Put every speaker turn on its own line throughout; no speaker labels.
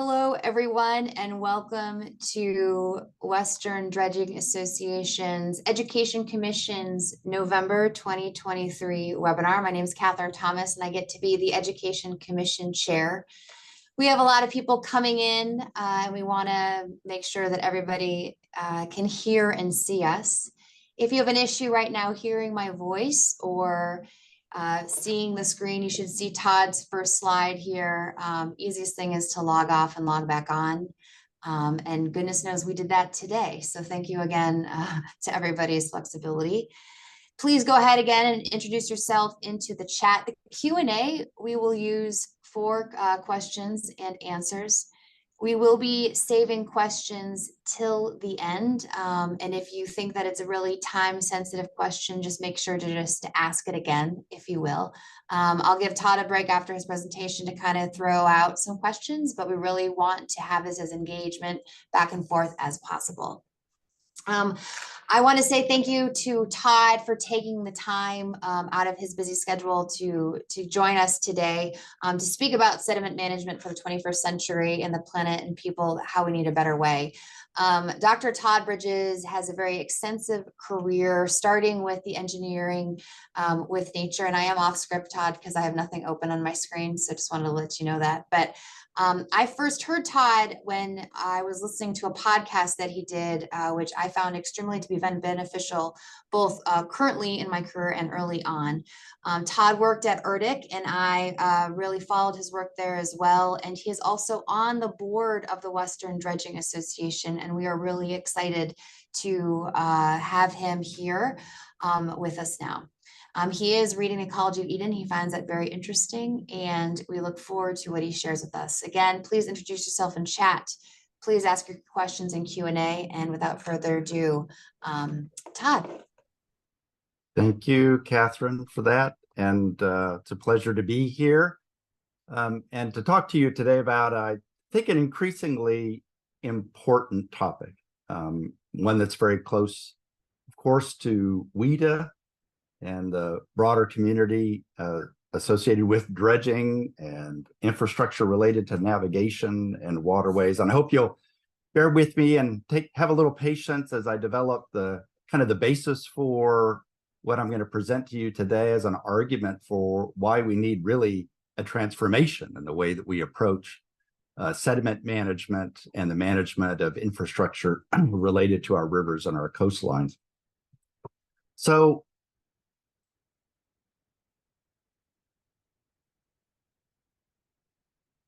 Hello, everyone, and welcome to Western Dredging Association's Education Commission's November 2023 webinar. My name is Catherine Thomas, and I get to be the Education Commission Chair. We have a lot of people coming in, and we want to make sure that everybody can hear and see us. If you have an issue right now hearing my voice or seeing the screen, you should see Todd's first slide here. Easiest thing is to log off and log back on. And goodness knows we did that today. So thank you again to everybody's flexibility. Please go ahead again and introduce yourself into the chat. The Q&A we will use for questions and answers. We will be saving questions till the end. And if you think that it's a really time-sensitive question, just make sure to ask it again, if you will. I'll give Todd a break after his presentation to kind of throw out some questions, but we really want to have this as engagement back and forth as possible. I want to say thank you to Todd for taking the time out of his busy schedule to join us today to speak about sediment management for the 21st century and the planet and people, how we need a better way. Dr. Todd Bridges has a very extensive career, starting with the engineering with nature. And I am off script, Todd, because I have nothing open on my screen. So just wanted to let you know that. But I first heard Todd when I was listening to a podcast that he did, which I found extremely to be beneficial, both currently in my career and early on. Todd worked at ERDIC, and I really followed his work there as well. And he is also on the board of the Western Dredging Association, and we are really excited to have him here with us now. He is reading Ecology of Eden. He finds that very interesting, and we look forward to what he shares with us. Again, please introduce yourself in chat. Please ask your questions in Q&A, and without further ado, Todd.
Thank you, Catherine, for that, and it's a pleasure to be here and to talk to you today about, I think, an increasingly important topic, one that's very close, of course, to WEDA and the broader community associated with dredging and infrastructure related to navigation and waterways. And I hope you'll bear with me and have a little patience as I develop the basis for what I'm going to present to you today as an argument for why we need really a transformation in the way that we approach sediment management and the management of infrastructure related to our rivers and our coastlines. So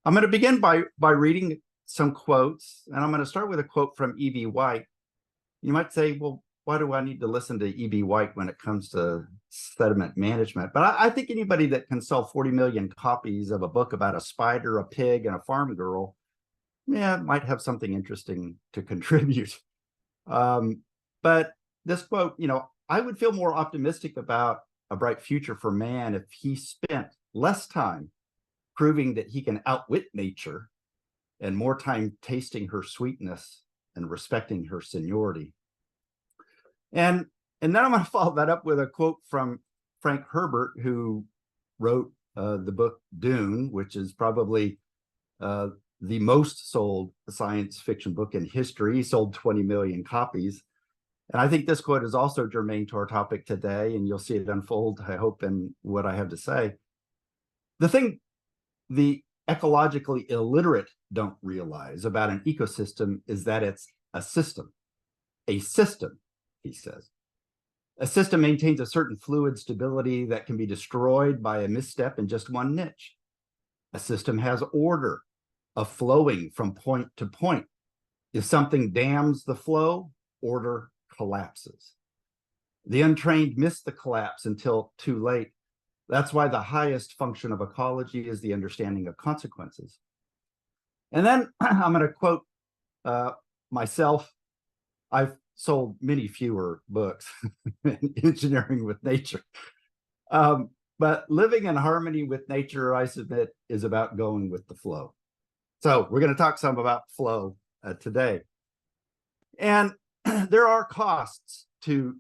I'm going to begin by reading some quotes, and I'm going to start with a quote from E.B. White. You might say, well, why do I need to listen to E.B. White when it comes to sediment management? But I think anybody that can sell 40 million copies of a book about a spider, a pig, and a farm girl, might have something interesting to contribute. But this quote, I would feel more optimistic about a bright future for man if he spent less time proving that he can outwit nature and more time tasting her sweetness and respecting her seniority. And then I'm going to follow that up with a quote from Frank Herbert, who wrote the book Dune, which is probably the most sold science fiction book in history. He sold 20 million copies. And I think this quote is also germane to our topic today, and you'll see it unfold, I hope, in what I have to say. The thing the ecologically illiterate don't realize about an ecosystem is that it's a system. A system, he says. A system maintains a certain fluid stability that can be destroyed by a misstep in just one niche. A system has order, a flowing from point to point. If something dams the flow, order collapses. The untrained miss the collapse until too late. That's why the highest function of ecology is the understanding of consequences. And then I'm going to quote myself. I've sold many fewer books in engineering with nature. But living in harmony with nature, I submit, is about going with the flow. So we're going to talk some about flow today. And there are costs to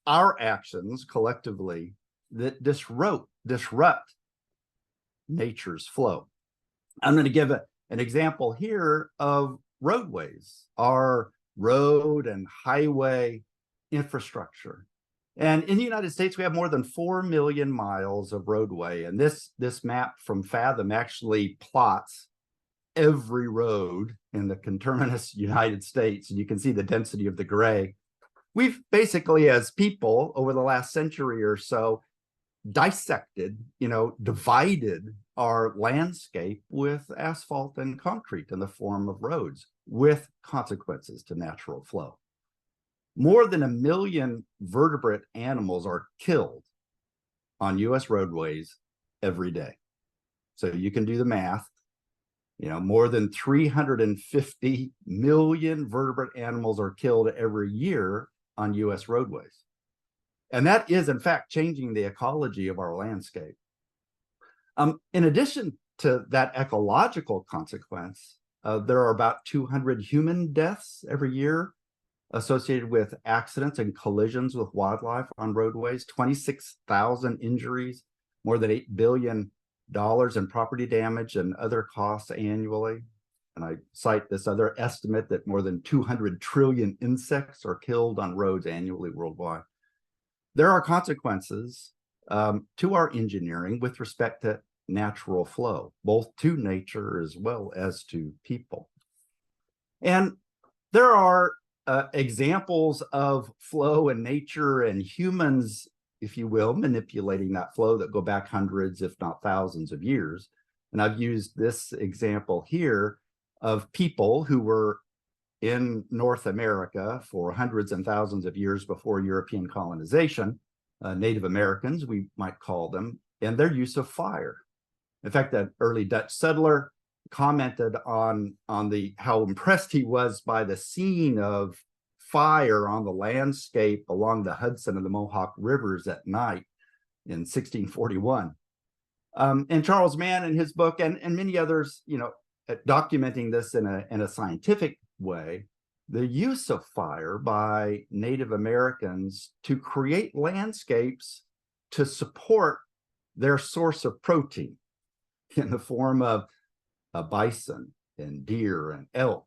our actions collectively that disrupt nature's flow. I'm going to give an example here of roadways, our road and highway infrastructure. And in the United States, we have more than 4 million miles of roadway. And this map from Fathom actually plots every road in the conterminous United States. And you can see the density of the gray. We've basically, as people, over the last century or so, dissected, divided our landscape with asphalt and concrete in the form of roads, with consequences to natural flow. More than 1 million vertebrate animals are killed on US roadways every day. So you can do the math. More than 350 million vertebrate animals are killed every year on US roadways. And that is, in fact, changing the ecology of our landscape. In addition to that ecological consequence, there are about 200 human deaths every year associated with accidents and collisions with wildlife on roadways, 26,000 injuries, more than $8 billion in property damage and other costs annually. And I cite this other estimate that more than 200 trillion insects are killed on roads annually worldwide. There are consequences to our engineering with respect to natural flow, both to nature as well as to people. And there are examples of flow in nature and humans, if you will, manipulating that flow that go back hundreds, if not thousands of years. And I've used this example here of people who were in North America for hundreds and thousands of years before European colonization, Native Americans, we might call them, and their use of fire. In fact, that early Dutch settler commented on how impressed he was by the scene of fire on the landscape along the Hudson and the Mohawk rivers at night in 1641. And Charles Mann in his book and many others, documenting this in a scientific way, the use of fire by Native Americans to create landscapes to support their source of protein in the form of a bison and deer and elk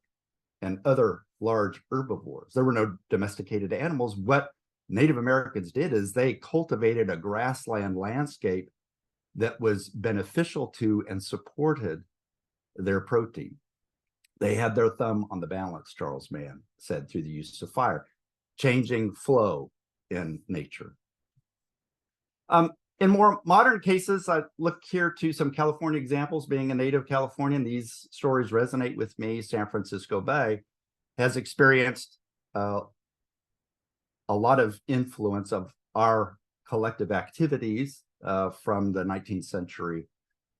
and other large herbivores. There were no domesticated animals. What Native Americans did is they cultivated a grassland landscape that was beneficial to and supported their protein. They had their thumb on the balance, Charles Mann said, through the use of fire, changing flow in nature. In more modern cases, I look here to some California examples. Being a native Californian, these stories resonate with me. San Francisco Bay has experienced a lot of influence of our collective activities from the 19th century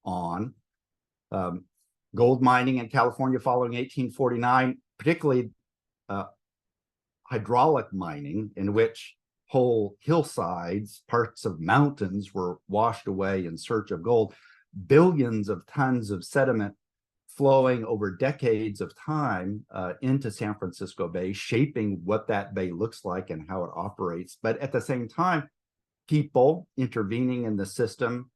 on. Gold mining in California following 1849, particularly hydraulic mining, in which whole hillsides, parts of mountains were washed away in search of gold. Billions of tons of sediment flowing over decades of time into San Francisco Bay, shaping what that bay looks like and how it operates. But at the same time, people intervening in the system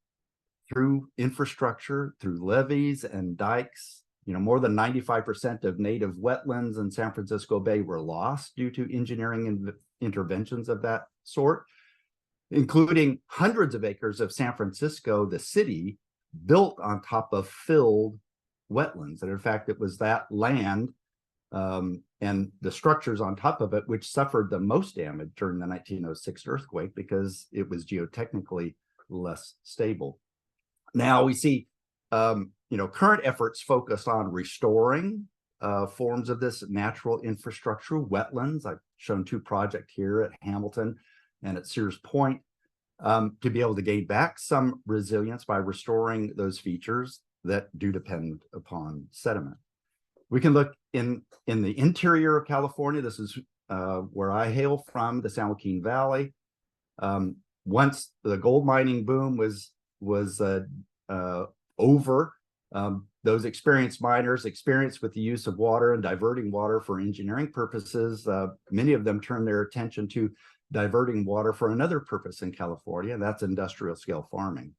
through infrastructure, through levees and dikes. More than 95% of native wetlands in San Francisco Bay were lost due to engineering interventions of that sort, including hundreds of acres of San Francisco, the city, built on top of filled wetlands. And in fact, it was that land and the structures on top of it which suffered the most damage during the 1906 earthquake because it was geotechnically less stable. Now we see current efforts focused on restoring forms of this natural infrastructure, wetlands. I've shown two projects here at Hamilton and at Sears Point to be able to gain back some resilience by restoring those features that do depend upon sediment. We can look in the interior of California. This is where I hail from, the San Joaquin Valley. Once the gold mining boom was over, those experienced miners, experienced with the use of water and diverting water for engineering purposes, many of them turned their attention to diverting water for another purpose in California, and that's industrial scale farming.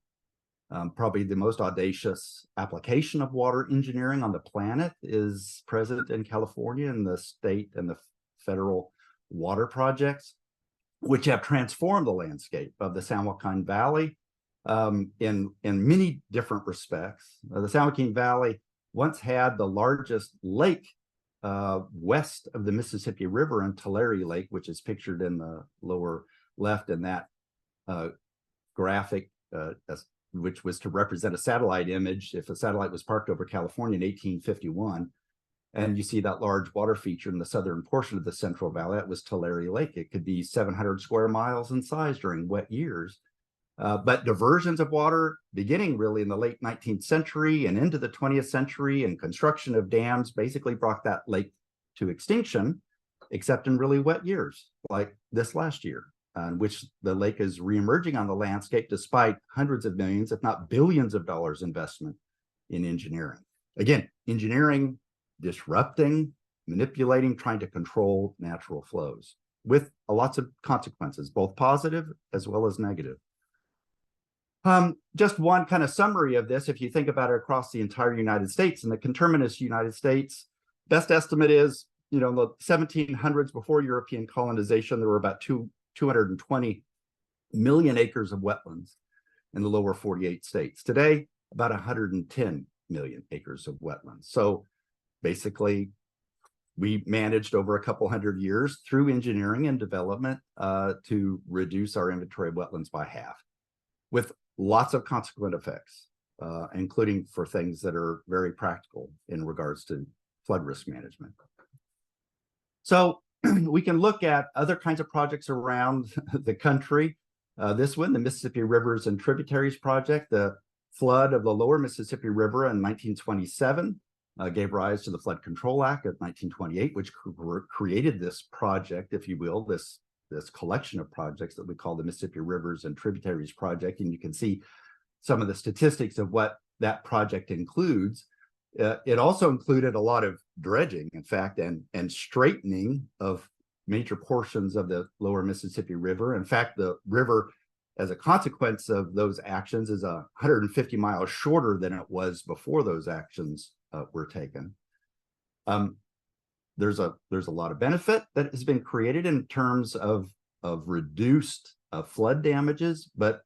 Probably the most audacious application of water engineering on the planet is present in California in the state and the federal water projects, which have transformed the landscape of the San Joaquin Valley in many different respects. The San Joaquin Valley once had the largest lake west of the Mississippi River in Tulare Lake, which is pictured in the lower left in that graphic, which was to represent a satellite image if a satellite was parked over California in 1851. And you see that large water feature in the southern portion of the Central Valley. That was Tulare Lake. It could be 700 square miles in size during wet years. But diversions of water beginning really in the late 19th century and into the 20th century, and construction of dams basically brought that lake to extinction, except in really wet years like this last year, in which the lake is reemerging on the landscape despite hundreds of millions, if not billions of dollars investment in engineering. Again, engineering disrupting, manipulating, trying to control natural flows with lots of consequences, both positive as well as negative. Just one kind of summary of this, if you think about it across the entire United States, in the conterminous United States, best estimate is, in the 1700s, before European colonization, there were about 220 million acres of wetlands in the lower 48 states. Today, about 110 million acres of wetlands. So basically, we managed over a couple hundred years through engineering and development to reduce our inventory of wetlands by half, with lots of consequent effects, including for things that are very practical in regards to flood risk management. So we can look at other kinds of projects around the country. This one, the Mississippi Rivers and Tributaries Project, the flood of the lower Mississippi River in 1927 gave rise to the Flood Control Act of 1928, which created this project, if you will, this collection of projects that we call the Mississippi Rivers and Tributaries Project. And you can see some of the statistics of what that project includes. It also included a lot of dredging, in fact, and straightening of major portions of the lower Mississippi River. In fact, the river, as a consequence of those actions, is 150 miles shorter than it was before those actions were taken. There's a lot of benefit that has been created in terms of reduced flood damages, but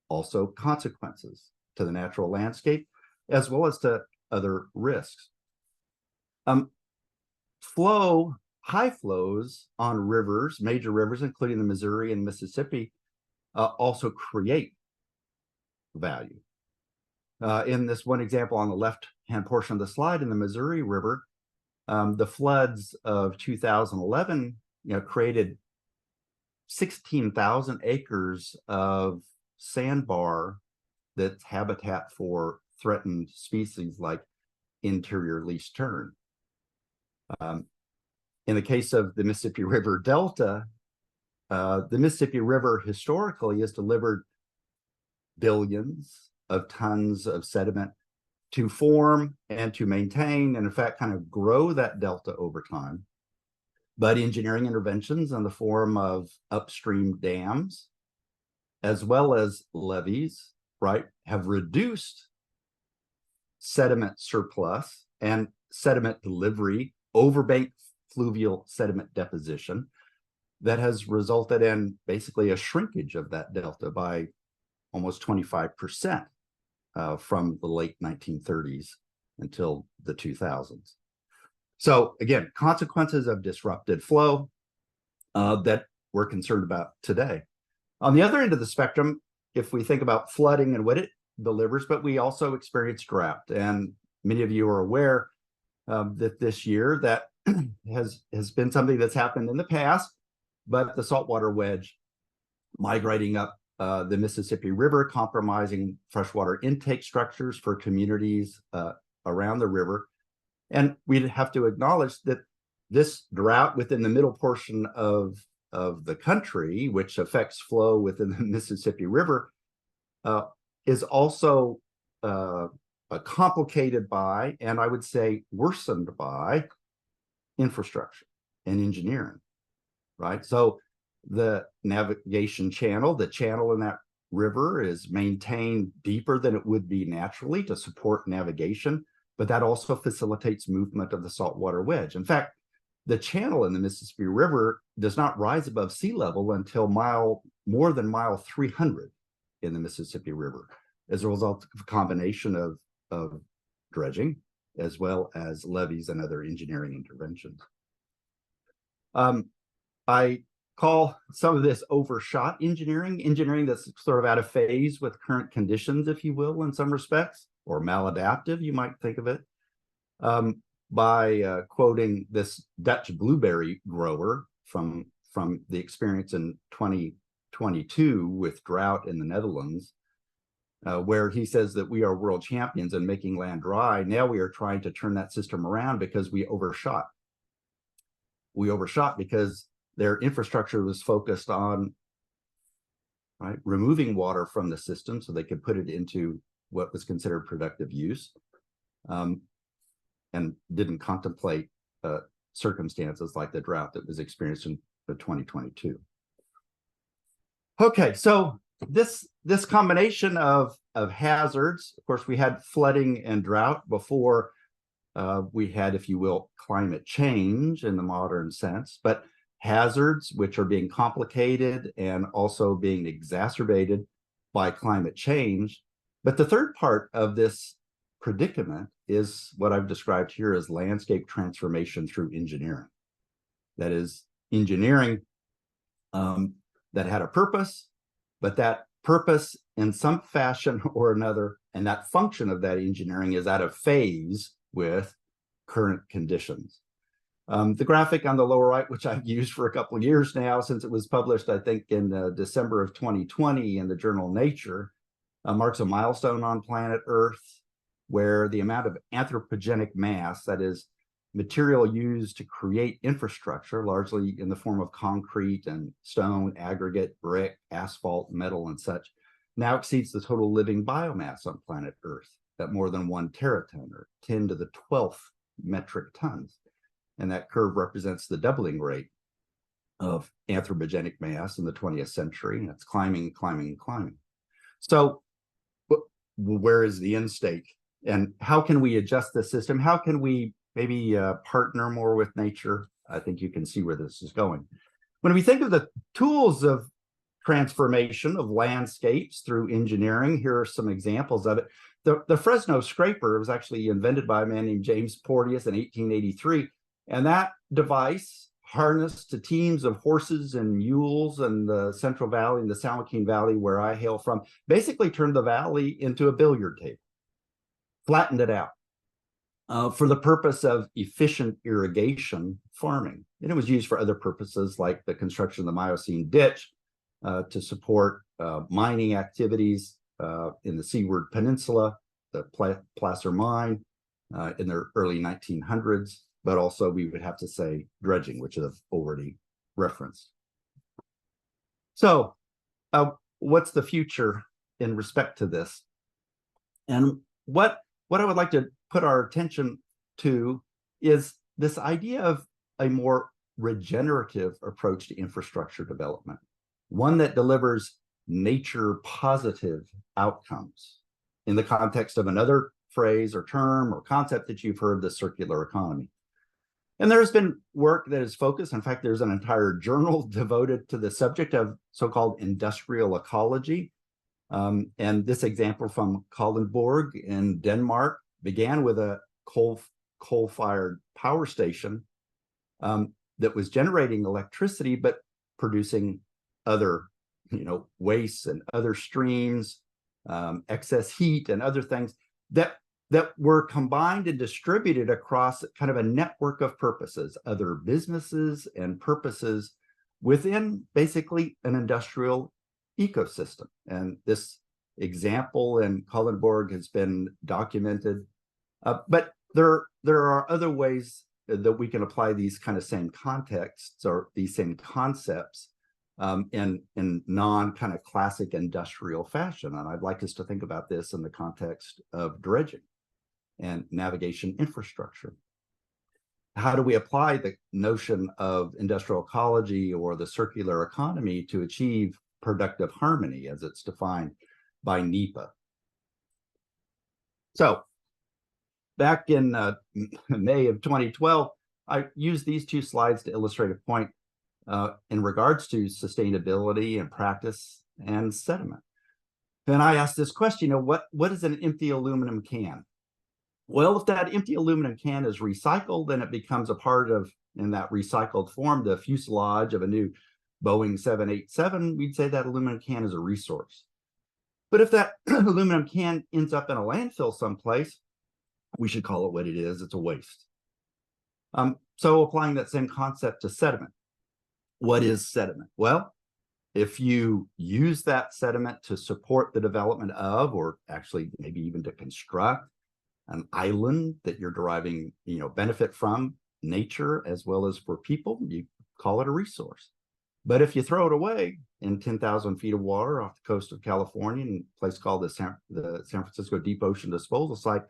also consequences to the natural landscape, as well as to other risks. High flows on rivers, major rivers, including the Missouri and Mississippi, also create value. In this one example on the left-hand portion of the slide, in the Missouri River, the floods of 2011, created 16,000 acres of sandbar that's habitat for threatened species like interior least tern. In the case of the Mississippi River Delta, the Mississippi River historically has delivered billions of tons of sediment to form and to maintain, and in fact, kind of grow that delta over time. But engineering interventions in the form of upstream dams, as well as levees, right, have reduced sediment surplus and sediment delivery, overbank fluvial sediment deposition, that has resulted in basically a shrinkage of that delta by almost 25% from the late 1930s until the 2000s. So again, consequences of disrupted flow that we're concerned about today. On the other end of the spectrum, if we think about flooding and what it delivers, but we also experience drought. And many of you are aware that this year that has been something that's happened in the past, but the saltwater wedge migrating up the Mississippi River, compromising freshwater intake structures for communities around the river. And we'd have to acknowledge that this drought within the middle portion of the country, which affects flow within the Mississippi River, is also complicated by, and I would say worsened by, infrastructure and engineering, right? So the navigation channel, the channel in that River is maintained deeper than it would be naturally to support navigation, but that also facilitates movement of the saltwater wedge. In fact, the channel in the Mississippi River does not rise above sea level until more than mile 300 in the Mississippi River as a result of a combination of dredging as well as levees and other engineering interventions. I call some of this overshot engineering that's sort of out of phase with current conditions, if you will, in some respects, or maladaptive, you might think of it, by quoting this Dutch blueberry grower from the experience in 2022 with drought in the Netherlands, where he says that we are world champions in making land dry. Now we are trying to turn that system around because we overshot. We overshot because their infrastructure was focused on removing water from the system so they could put it into what was considered productive use, and didn't contemplate circumstances like the drought that was experienced in 2022. Okay, so this combination of hazards, of course, we had flooding and drought before we had, if you will, climate change in the modern sense, but hazards which are being complicated and also being exacerbated by climate change. But the third part of this predicament is what I've described here as landscape transformation through engineering. That is engineering that had a purpose, but that purpose in some fashion or another, and that function of that engineering is out of phase with current conditions. The graphic on the lower right, which I've used for a couple of years now since it was published, I think in December of 2020 in the journal Nature, marks a milestone on planet Earth where the amount of anthropogenic mass, that is material used to create infrastructure, largely in the form of concrete and stone, aggregate, brick, asphalt, metal, and such, now exceeds the total living biomass on planet Earth at more than 1 teraton, or 10 to the 12th metric tons. And that curve represents the doubling rate of anthropogenic mass in the 20th century. And it's climbing, climbing, climbing. So where is the end state? And how can we adjust the system? How can we maybe partner more with nature? I think you can see where this is going. When we think of the tools of transformation of landscapes through engineering, here are some examples of it. The Fresno scraper was actually invented by a man named James Porteous in 1883. And that device, harnessed to teams of horses and mules in the Central Valley, in the San Joaquin Valley, where I hail from, basically turned the valley into a billiard table, flattened it out for the purpose of efficient irrigation farming. And it was used for other purposes like the construction of the Miocene ditch to support mining activities in the Seaward Peninsula, the Placer Mine in the early 1900s. But also we would have to say dredging, which I've already referenced. So what's the future in respect to this? And what I would like to put our attention to is this idea of a more regenerative approach to infrastructure development, one that delivers nature positive outcomes in the context of another phrase or term or concept that you've heard, the circular economy. And there's been work that is focused. In fact, there's an entire journal devoted to the subject of so-called industrial ecology. And this example from Kalundborg in Denmark began with a coal-fired power station that was generating electricity, but producing other, wastes and other streams, excess heat and other things that were combined and distributed across kind of a network of purposes, other businesses and purposes within basically an industrial ecosystem. And this example in Kalundborg has been documented, but there are other ways that we can apply these kind of same contexts or these same concepts in non kind of classic industrial fashion. And I'd like us to think about this in the context of dredging and navigation infrastructure. How do we apply the notion of industrial ecology or the circular economy to achieve productive harmony as it's defined by NEPA. So back in May of 2012, I used these two slides to illustrate a point in regards to sustainability and practice and sediment. And I asked this question, what is an empty aluminum can? Well, if that empty aluminum can is recycled, then it becomes a part of, in that recycled form, the fuselage of a new Boeing 787, we'd say that aluminum can is a resource. But if that aluminum can ends up in a landfill someplace, we should call it what it is, it's a waste. So applying that same concept to sediment. What is sediment? Well, if you use that sediment to support the development of, or actually maybe even to construct an island that you're deriving, benefit from nature as well as for people, you call it a resource. But if you throw it away in 10,000 feet of water off the coast of California in a place called the San Francisco Deep Ocean Disposal Site,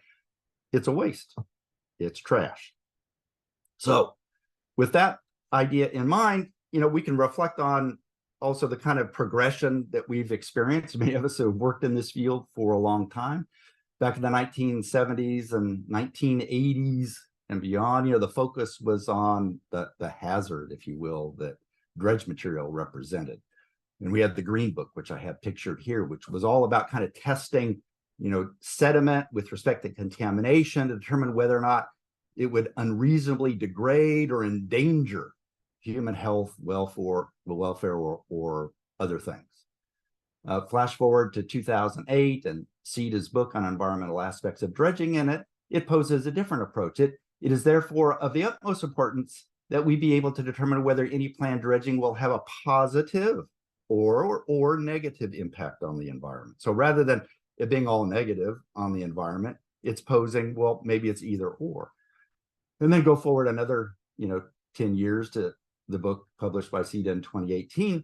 it's a waste. It's trash. So with that idea in mind, we can reflect on also the kind of progression that we've experienced. Many of us have worked in this field for a long time. Back in the 1970s and 1980s and beyond, the focus was on the hazard, if you will, that dredge material represented. And we had the Green Book, which I have pictured here, which was all about kind of testing, sediment with respect to contamination to determine whether or not it would unreasonably degrade or endanger human health, welfare, or other things. Flash forward to 2008 and CEDA's book on environmental aspects of dredging, and it poses a different approach. It is therefore of the utmost importance that we be able to determine whether any planned dredging will have a positive or negative impact on the environment. So rather than it being all negative on the environment, it's posing, well, maybe it's either or. And then go forward another, 10 years to the book published by CEDA in 2018.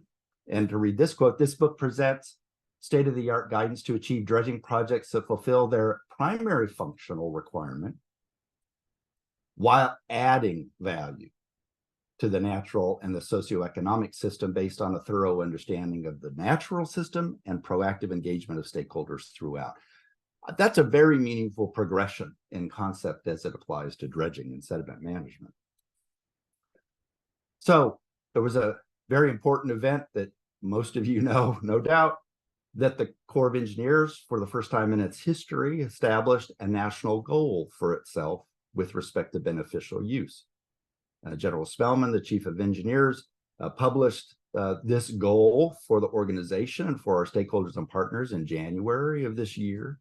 And to read this quote, this book presents state-of-the-art guidance to achieve dredging projects that fulfill their primary functional requirement while adding value to the natural and the socioeconomic system based on a thorough understanding of the natural system and proactive engagement of stakeholders throughout. That's a very meaningful progression in concept as it applies to dredging and sediment management. So there was a very important event that most of you know, no doubt, that the Corps of Engineers, for the first time in its history, established a national goal for itself with respect to beneficial use. General Spellman, the Chief of Engineers, published this goal for the organization and for our stakeholders and partners in January of this year.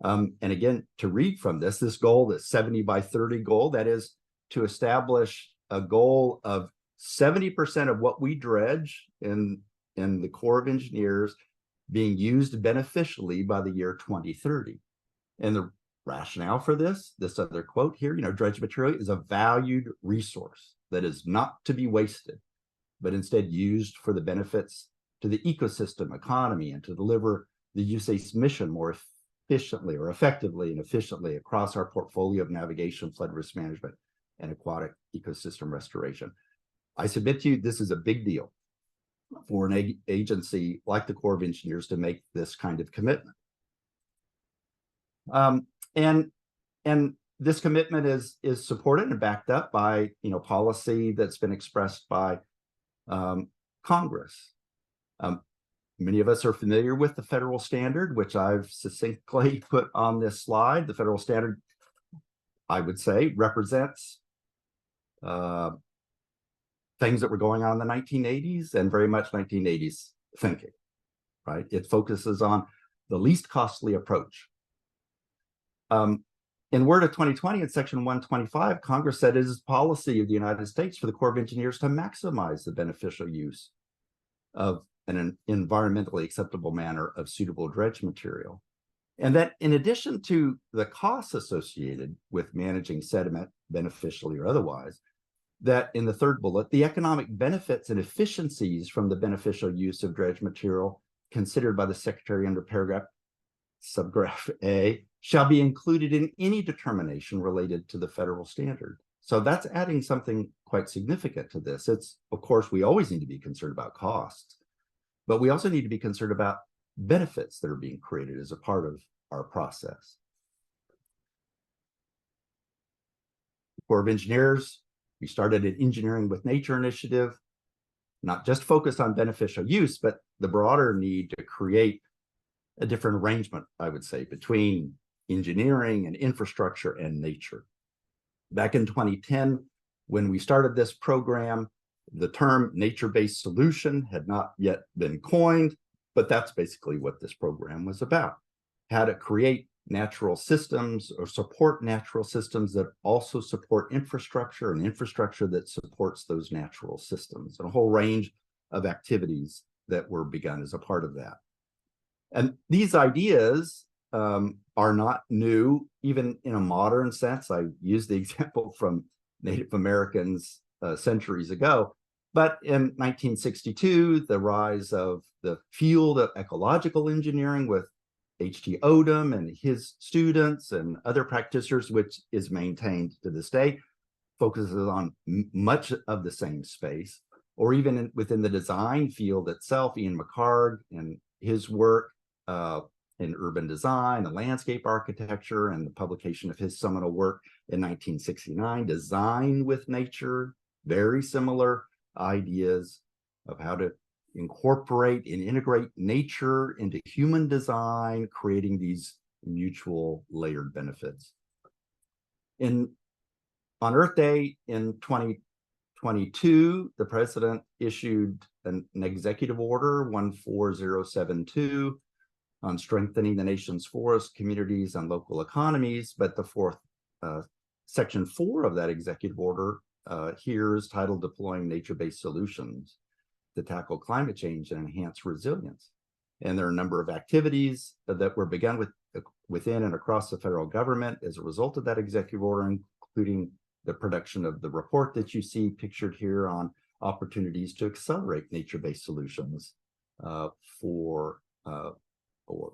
And again, to read from this goal, this 70 by 30 goal, that is to establish a goal of 70% of what we dredge in the Corps of Engineers being used beneficially by the year 2030. And the rationale for this other quote here, dredge material is a valued resource that is not to be wasted, but instead used for the benefits to the ecosystem, economy, and to deliver the USAID's mission more efficiently or effectively and efficiently across our portfolio of navigation, flood risk management, and aquatic ecosystem restoration. I submit to you, this is a big deal for an agency like the Corps of Engineers to make this kind of commitment. And this commitment is supported and backed up by policy that's been expressed by Congress. Many of us are familiar with the federal standard, which I've succinctly put on this slide. The federal standard, I would say, represents things that were going on in the 1980s and very much 1980s thinking, right? It focuses on the least costly approach. In Word of 2020, in Section 125, Congress said it is policy of the United States for the Corps of Engineers to maximize the beneficial use of an environmentally acceptable manner of suitable dredge material. And that in addition to the costs associated with managing sediment beneficially or otherwise, that in the third bullet, the economic benefits and efficiencies from the beneficial use of dredge material considered by the Secretary under subgraph A shall be included in any determination related to the federal standard. So that's adding something quite significant to this. It's, of course, we always need to be concerned about costs, but we also need to be concerned about benefits that are being created as a part of our process. Corps of Engineers, we started an Engineering with Nature initiative, not just focused on beneficial use, but the broader need to create a different arrangement, I would say, between engineering and infrastructure and nature. Back in 2010, when we started this program, the term nature-based solution had not yet been coined, but that's basically what this program was about. How to create natural systems or support natural systems that also support infrastructure, and infrastructure that supports those natural systems, and a whole range of activities that were begun as a part of that. And these ideas are not new, even in a modern sense. I used the example from Native Americans centuries ago. But in 1962, the rise of the field of ecological engineering with H.T. Odom and his students and other practitioners, which is maintained to this day, focuses on much of the same space, or even within the design field itself. Ian McHarg and his work in urban design and landscape architecture, and the publication of his seminal work in 1969, Design with Nature, very similar ideas of how to incorporate and integrate nature into human design, creating these mutual layered benefits. On Earth Day in 2022, the president issued an executive order 14072 on strengthening the nation's forests, communities, and local economies. But the fourth, section 4 of that executive order here is titled Deploying Nature-Based Solutions to Tackle Climate Change and Enhance Resilience. And there are a number of activities that were begun within and across the federal government as a result of that executive order, including the production of the report that you see pictured here on opportunities to accelerate nature-based solutions for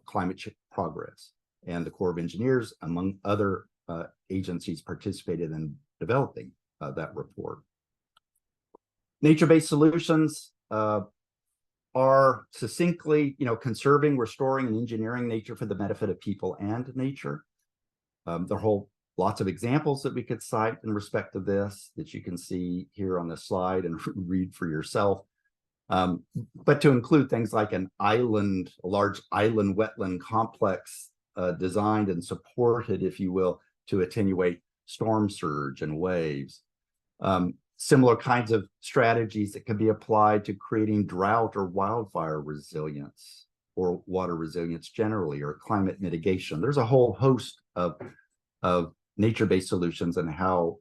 climate change progress. And the Corps of Engineers, among other agencies, participated in developing that report. Nature-based solutions are succinctly, conserving, restoring, and engineering nature for the benefit of people and nature. There are lots of examples that we could cite in respect of this that you can see here on this slide and read for yourself. But to include things like a large island wetland complex designed and supported, if you will, to attenuate storm surge and waves. Similar kinds of strategies that can be applied to creating drought or wildfire resilience, or water resilience generally, or climate mitigation. There's a whole host of nature-based solutions and how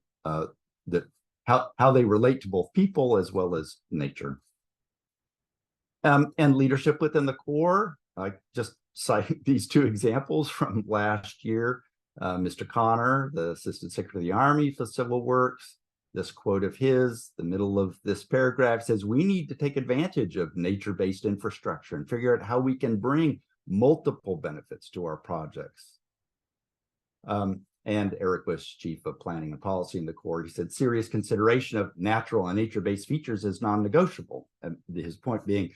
they relate to both people as well as nature. And leadership within the Corps. I just cite these two examples from last year. Mr. Connor, the Assistant Secretary of the Army for Civil Works, this quote of his, the middle of this paragraph says, "We need to take advantage of nature-based infrastructure and figure out how we can bring multiple benefits to our projects." And Eric was Chief of Planning and Policy in the Corps. He said, "Serious consideration of natural and nature-based features is non-negotiable." And his point being,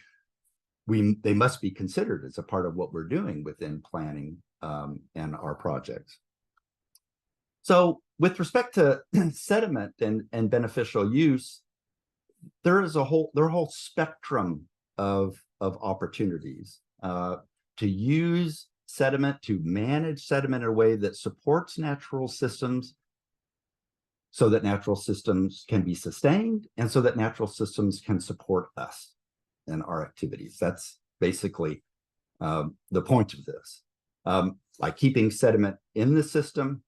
they must be considered as a part of what we're doing within planning and our projects. So with respect to sediment and beneficial use, there are a whole spectrum of opportunities to use sediment, to manage sediment in a way that supports natural systems, so that natural systems can be sustained, and so that natural systems can support us and our activities. That's basically the point of this. By keeping sediment in the system,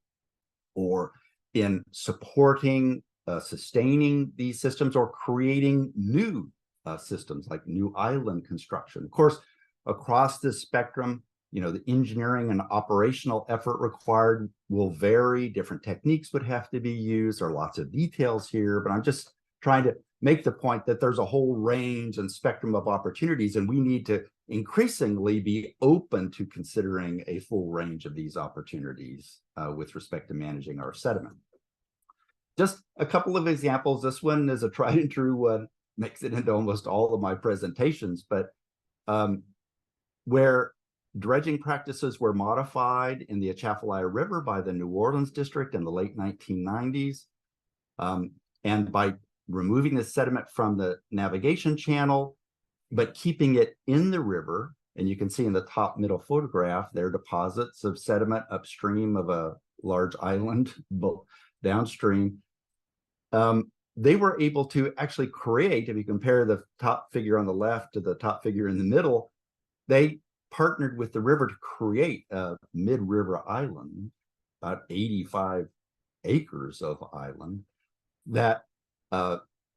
or in supporting, sustaining these systems, or creating new systems like new island construction. Of course, across this spectrum, the engineering and operational effort required will vary. Different techniques would have to be used. There are lots of details here, but I'm just trying to make the point that there's a whole range and spectrum of opportunities, and we need to increasingly be open to considering a full range of these opportunities with respect to managing our sediment. Just a couple of examples. This one is a tried and true one, makes it into almost all of my presentations, but where dredging practices were modified in the Atchafalaya River by the New Orleans district in the late 1990s. And by removing the sediment from the navigation channel, but keeping it in the river, and you can see in the top middle photograph, there are deposits of sediment upstream of a large island downstream. They were able to actually create, if you compare the top figure on the left to the top figure in the middle, they partnered with the river to create a mid-river island, about 85 acres of island, that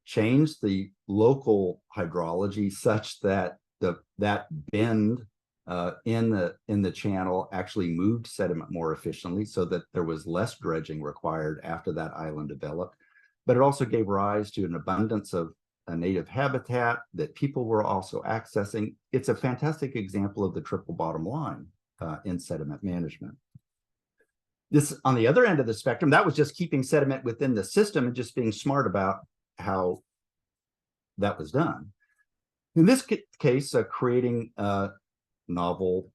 changed the local hydrology such that that bend in the channel actually moved sediment more efficiently, so that there was less dredging required after that island developed. But it also gave rise to an abundance of a native habitat that people were also accessing. It's a fantastic example of the triple bottom line in sediment management. This, on the other end of the spectrum, that was just keeping sediment within the system and just being smart about how that was done. In this case, creating a novel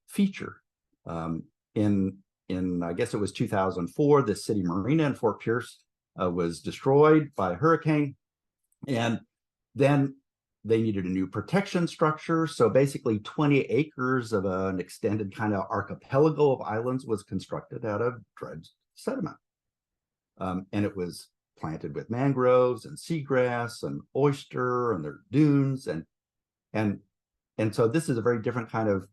feature. In I guess it was 2004, the city marina in Fort Pierce was destroyed by a hurricane, and then they needed a new protection structure. So basically 20 acres of an extended kind of archipelago of islands was constructed out of dredged sediment. And it was planted with mangroves and seagrass and oyster, and there are dunes. And so this is a very different kind of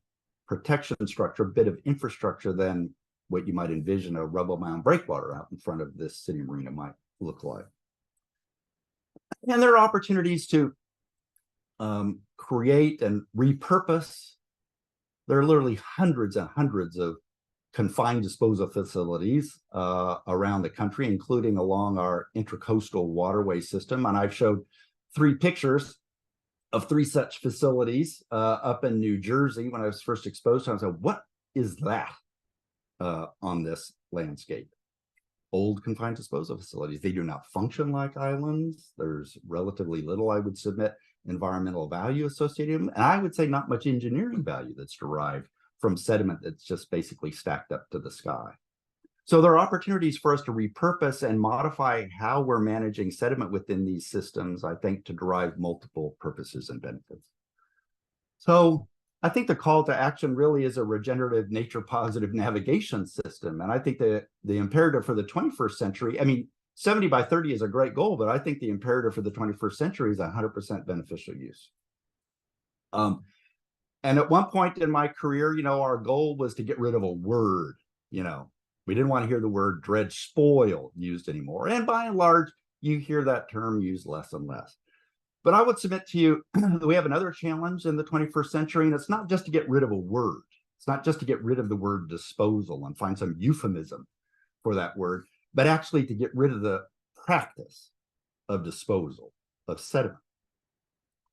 protection structure, bit of infrastructure than what you might envision a rubble mound breakwater out in front of this city marina might look like. And there are opportunities to create and repurpose. There are literally hundreds and hundreds of confined disposal facilities around the country, including along our intracoastal waterway system. And I've showed 3 pictures of 3 such facilities up in New Jersey when I was first exposed to them. I said, what is that on this landscape? Old confined disposal facilities. They do not function like islands. There's relatively little, I would submit, environmental value associated with them. And I would say not much engineering value that's derived from sediment that's just basically stacked up to the sky. So there are opportunities for us to repurpose and modify how we're managing sediment within these systems, I think, to derive multiple purposes and benefits. So I think the call to action really is a regenerative, nature positive navigation system. And I think the imperative for the 21st century, I mean, 70 by 30 is a great goal, but I think the imperative for the 21st century is 100% beneficial use. And at one point in my career, you know, our goal was to get rid of a word. You know, we didn't want to hear the word dredge spoil used anymore. And by and large, you hear that term used less and less. But I would submit to you that we have another challenge in the 21st century, and it's not just to get rid of a word. It's not just to get rid of the word disposal and find some euphemism for that word, but actually to get rid of the practice of disposal of sediment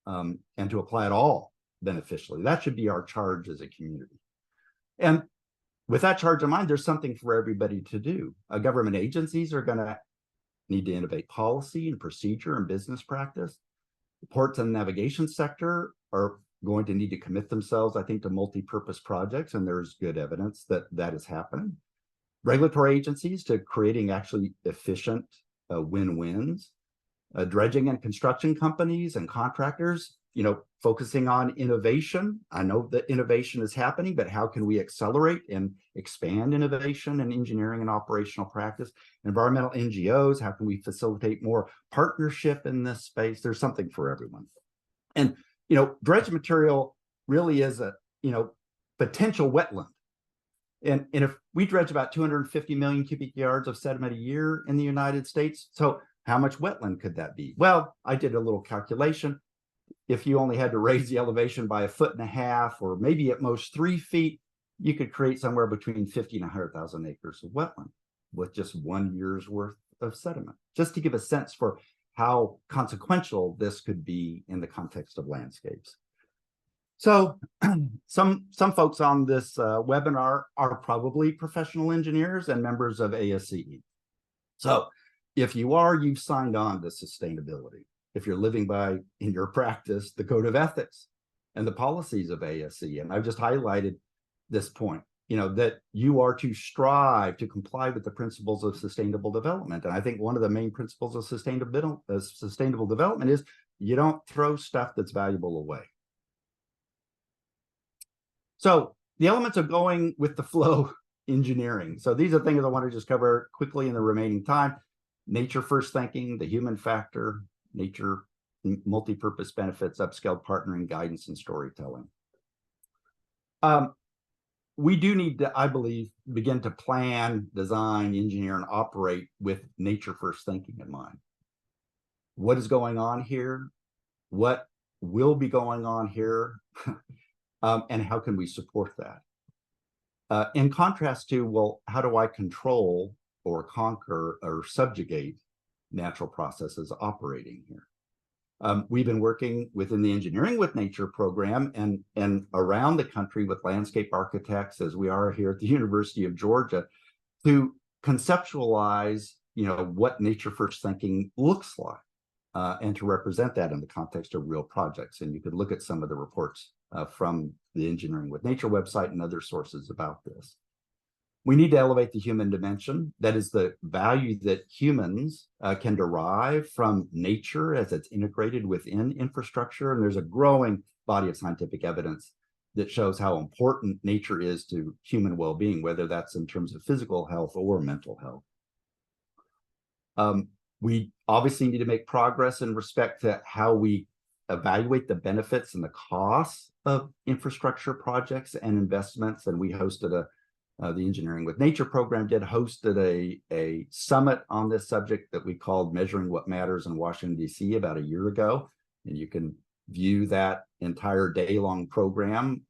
and to apply it all beneficially. That should be our charge as a community. And with that charge in mind, there's something for everybody to do. Government agencies are going to need to innovate policy and procedure and business practice. The ports and navigation sector are going to need to commit themselves, I think, to multi-purpose projects, and there's good evidence that that is happening. Regulatory agencies to creating actually efficient win-wins. Dredging and construction companies and contractors, you know, focusing on innovation. I know that innovation is happening, but how can we accelerate and expand innovation and engineering and operational practice? Environmental NGOs, how can we facilitate more partnership in this space? There's something for everyone. And, you know, dredge material really is a, you know, potential wetland. And if we dredge about 250 million cubic yards of sediment a year in the United States, so how much wetland could that be? Well, I did a little calculation. If you only had to raise the elevation by 1.5 feet, or maybe at most 3 feet, you could create somewhere between 50 and 100,000 acres of wetland with just 1 year's worth of sediment, just to give a sense for how consequential this could be in the context of landscapes. So some folks on this webinar are probably professional engineers and members of ASCE. So if you are, you've signed on to sustainability. If you're living by, in your practice, the code of ethics, and the policies of ASE. And I've just highlighted this point, that you are to strive to comply with the principles of sustainable development. And I think one of the main principles of sustainable development is you don't throw stuff that's valuable away. So the elements of going with the flow engineering. So these are things I want to just cover quickly in the remaining time. Nature first thinking, the human factor, nature multi-purpose benefits, upscaled partnering, guidance, and storytelling. We do need to, I believe, begin to plan, design, engineer, and operate with nature first thinking in mind. What is going on here? What will be going on here? And how can we support that? In contrast to, well, how do I control or conquer or subjugate natural processes operating here? We've been working within the Engineering with Nature program and around the country with landscape architects, as we are here at the University of Georgia, to conceptualize, what nature first thinking looks like, and to represent that in the context of real projects. And you could look at some of the reports from the Engineering with Nature website and other sources about this. We need to elevate the human dimension. That is the value that humans can derive from nature as it's integrated within infrastructure. And there's a growing body of scientific evidence that shows how important nature is to human well-being, whether that's in terms of physical health or mental health. We obviously need to make progress in respect to how we evaluate the benefits and the costs of infrastructure projects and investments. And we hosted the Engineering with Nature program hosted a summit on this subject that we called Measuring What Matters in Washington, D.C. about a year ago. And you can view that entire day-long program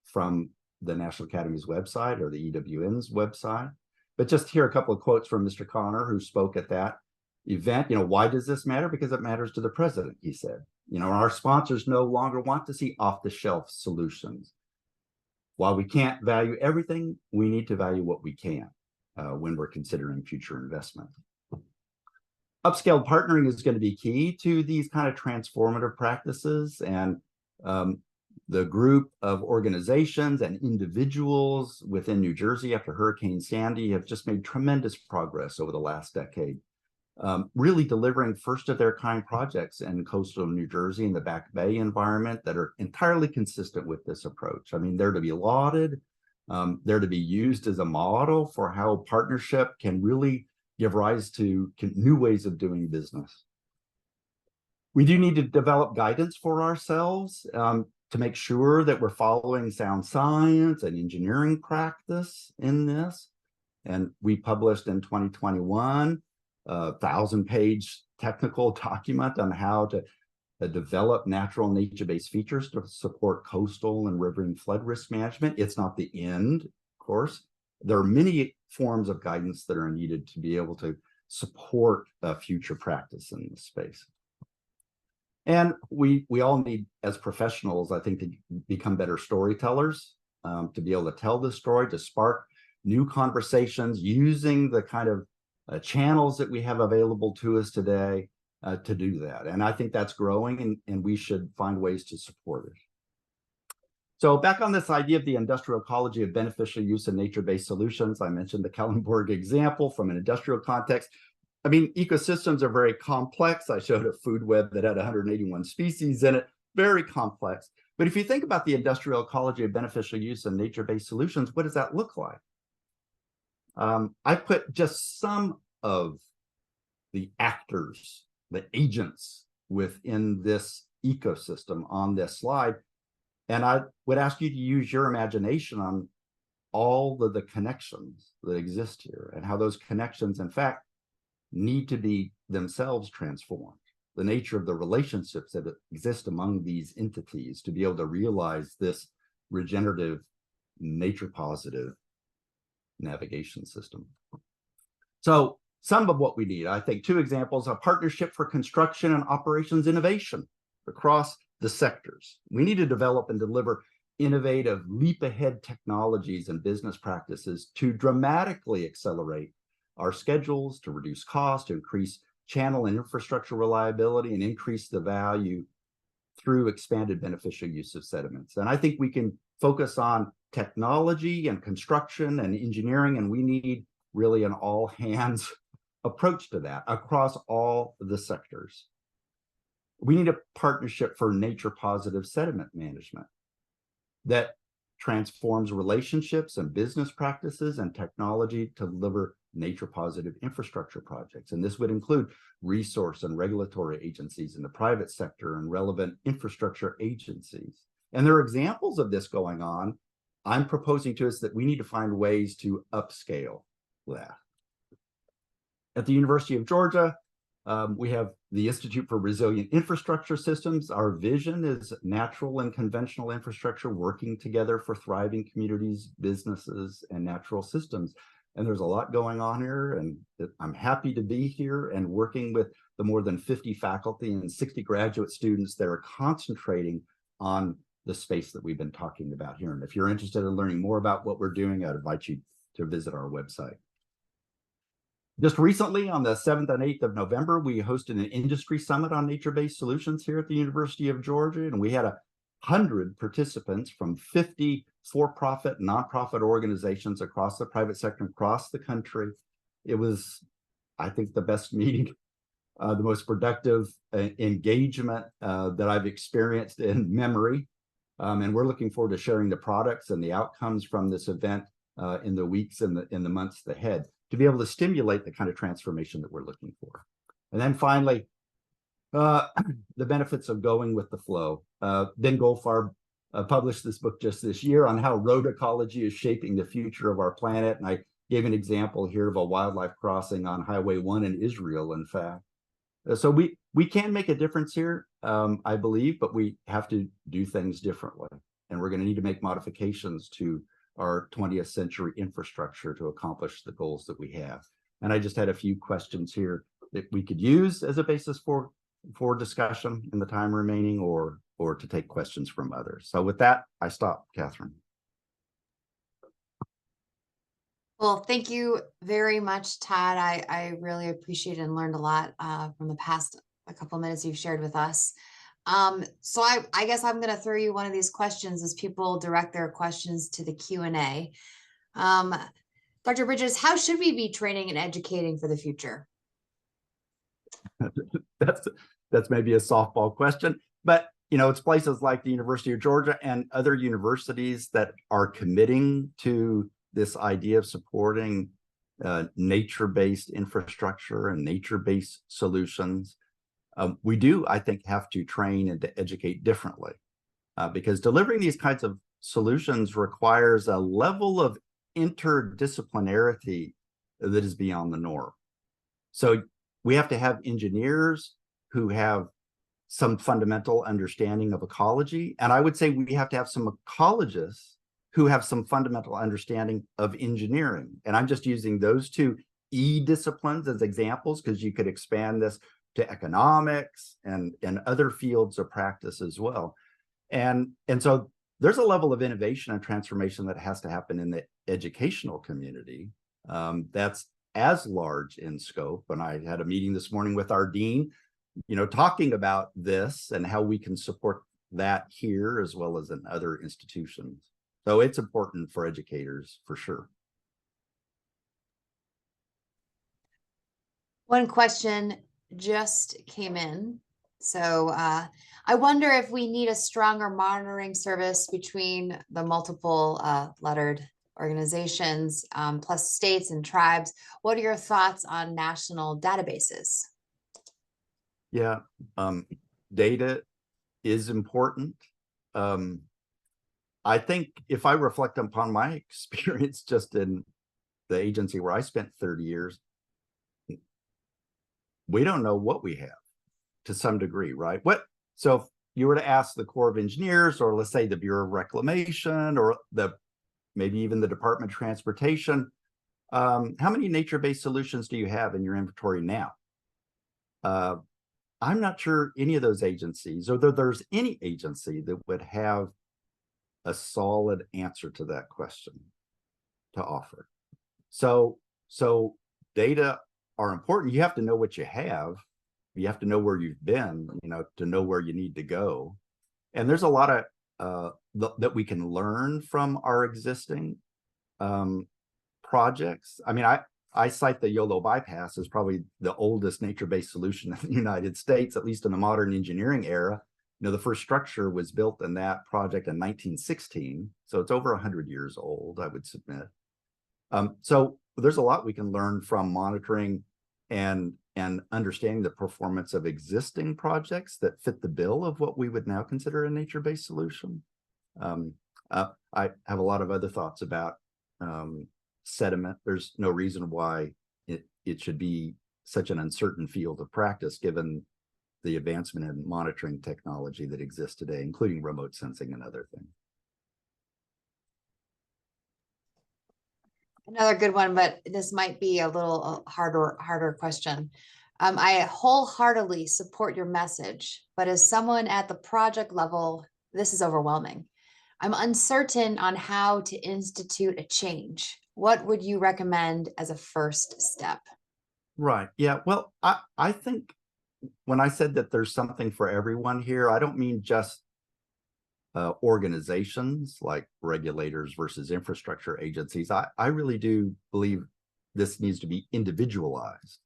from the National Academy's website or the EWN's website. But just hear a couple of quotes from Mr. Connor, who spoke at that event. Why does this matter? Because it matters to the president, he said. Our sponsors no longer want to see off-the-shelf solutions. While we can't value everything, we need to value what we can when we're considering future investment. Upscaled partnering is going to be key to these kind of transformative practices. And the group of organizations and individuals within New Jersey after Hurricane Sandy have just made tremendous progress over the last decade, really delivering first of their kind projects in coastal New Jersey and the Back Bay environment that are entirely consistent with this approach. I mean, they're to be lauded. They're to be used as a model for how partnership can really give rise to new ways of doing business. We do need to develop guidance for ourselves to make sure that we're following sound science and engineering practice in this. And we published in 2021 a 1,000-page technical document on how to develop natural nature-based features to support coastal and riverine flood risk management. It's not the end, of course. There are many forms of guidance that are needed to be able to support future practice in this space. And we all need, as professionals, I think, to become better storytellers, to be able to tell the story, to spark new conversations using the kind of channels that we have available to us today to do that. And I think that's growing, and we should find ways to support it. So back on this idea of the industrial ecology of beneficial use of nature-based solutions, I mentioned the Kellenberg example from an industrial context. I mean, ecosystems are very complex. I showed a food web that had 181 species in it, very complex. But if you think about the industrial ecology of beneficial use of nature-based solutions, what does that look like? I put just some of the actors, the agents within this ecosystem on this slide. And I would ask you to use your imagination on all of the connections that exist here and how those connections, in fact, need to be themselves transformed. The nature of the relationships that exist among these entities to be able to realize this regenerative, nature-positive navigation system. So some of what we need, I think, two examples: a partnership for construction and operations innovation across the sectors. We need to develop and deliver innovative, leap-ahead technologies and business practices to dramatically accelerate our schedules, to reduce costs, to increase channel and infrastructure reliability, and increase the value through expanded beneficial use of sediments. And I think we can focus on technology and construction and engineering, and we need really an all hands approach to that across all the sectors. We need a partnership for nature positive sediment management that transforms relationships and business practices and technology to deliver nature positive infrastructure projects. And this would include resource and regulatory agencies in the private sector and relevant infrastructure agencies. And there are examples of this going on. I'm proposing to us that we need to find ways to upscale that. At the University of Georgia, we have the Institute for Resilient Infrastructure Systems. Our vision is natural and conventional infrastructure working together for thriving communities, businesses, and natural systems. And there's a lot going on here, and I'm happy to be here and working with the more than 50 faculty and 60 graduate students that are concentrating on the space that we've been talking about here. And if you're interested in learning more about what we're doing, I'd invite you to visit our website. Just recently, on the 7th and 8th of November, we hosted an industry summit on nature-based solutions here at the University of Georgia, and we had 100 participants from 50 for-profit, nonprofit organizations across the private sector, across the country. It was, I think, the best meeting, the most productive engagement that I've experienced in memory. And we're looking forward to sharing the products and the outcomes from this event in the weeks and in the months ahead, to be able to stimulate the kind of transformation that we're looking for. And then finally, the benefits of going with the flow. Ben Goldfarb published this book just this year on how road ecology is shaping the future of our planet. And I gave an example here of a wildlife crossing on Highway 1 in Israel, in fact. So we can make a difference here, I believe, but we have to do things differently. And we're going to need to make modifications to our 20th century infrastructure to accomplish the goals that we have. And I just had a few questions here that we could use as a basis for discussion in the time remaining, or to take questions from others. So with that, I stop, Catherine.
Well, thank you very much, Todd. I really appreciate and learned a lot from the past couple of minutes you've shared with us. So I guess I'm going to throw you one of these questions as people direct their questions to the Q&A. Dr. Bridges, how should we be training and educating for the future?
That's maybe a softball question, but it's places like the University of Georgia and other universities that are committing to this idea of supporting nature-based infrastructure and nature-based solutions. We do, I think, have to train and to educate differently, because delivering these kinds of solutions requires a level of interdisciplinarity that is beyond the norm. So we have to have engineers who have some fundamental understanding of ecology. And I would say we have to have some ecologists who have some fundamental understanding of engineering. And I'm just using those two disciplines as examples, because you could expand this to economics and other fields of practice as well. And so there's a level of innovation and transformation that has to happen in the educational community that's as large in scope. And I had a meeting this morning with our dean, talking about this and how we can support that here as well as in other institutions. So it's important for educators for sure.
One question just came in. So I wonder if we need a stronger monitoring service between the multiple lettered organizations, plus states and tribes. What are your thoughts on national databases?
Yeah, data is important. I think if I reflect upon my experience just in the agency where I spent 30 years, we don't know what we have to some degree, right? So if you were to ask the Corps of Engineers, or let's say the Bureau of Reclamation, or maybe even the Department of Transportation, how many nature-based solutions do you have in your inventory now? I'm not sure any of those agencies, or that there's any agency that would have a solid answer to that question to offer. So data are important. You have to know what you have. You have to know where you've been, to know where you need to go. And there's a lot of that we can learn from our existing projects. I mean, I cite the YOLO bypass as probably the oldest nature-based solution in the United States, at least in the modern engineering era. You know, the first structure was built in that project in 1916, so it's over 100 years old, I would submit. So there's a lot we can learn from monitoring and understanding the performance of existing projects that fit the bill of what we would now consider a nature-based solution. I have a lot of other thoughts about sediment. There's no reason why it should be such an uncertain field of practice given the advancement in monitoring technology that exists today, including remote sensing and other things.
Another good one, but this might be a little harder question. I wholeheartedly support your message, but as someone at the project level, this is overwhelming. I'm uncertain on how to institute a change. What would you recommend as a first step?
Right. Yeah. Well, I think when I said that there's something for everyone here, I don't mean just organizations like regulators versus infrastructure agencies. I really do believe this needs to be individualized.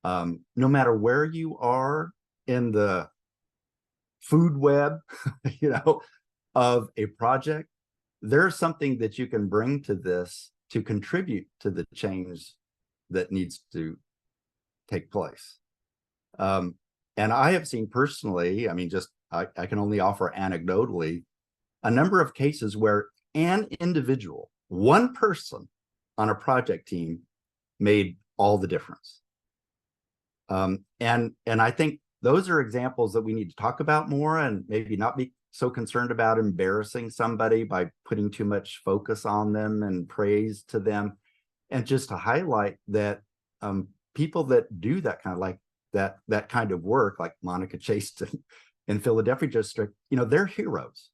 No matter where you are in the food web, you know, of a project, there's something that you can bring to this to contribute to the change that needs to take place. And I have seen personally, I mean, just I can only offer anecdotally a number of cases where an individual, one person on a project team made all the difference. And I think those are examples that we need to talk about more and maybe not be so concerned about embarrassing somebody by putting too much focus on them and praise to them. And just to highlight that people that do that kind of like that kind of work, like Monica Chase in Philadelphia district, you know, they're heroes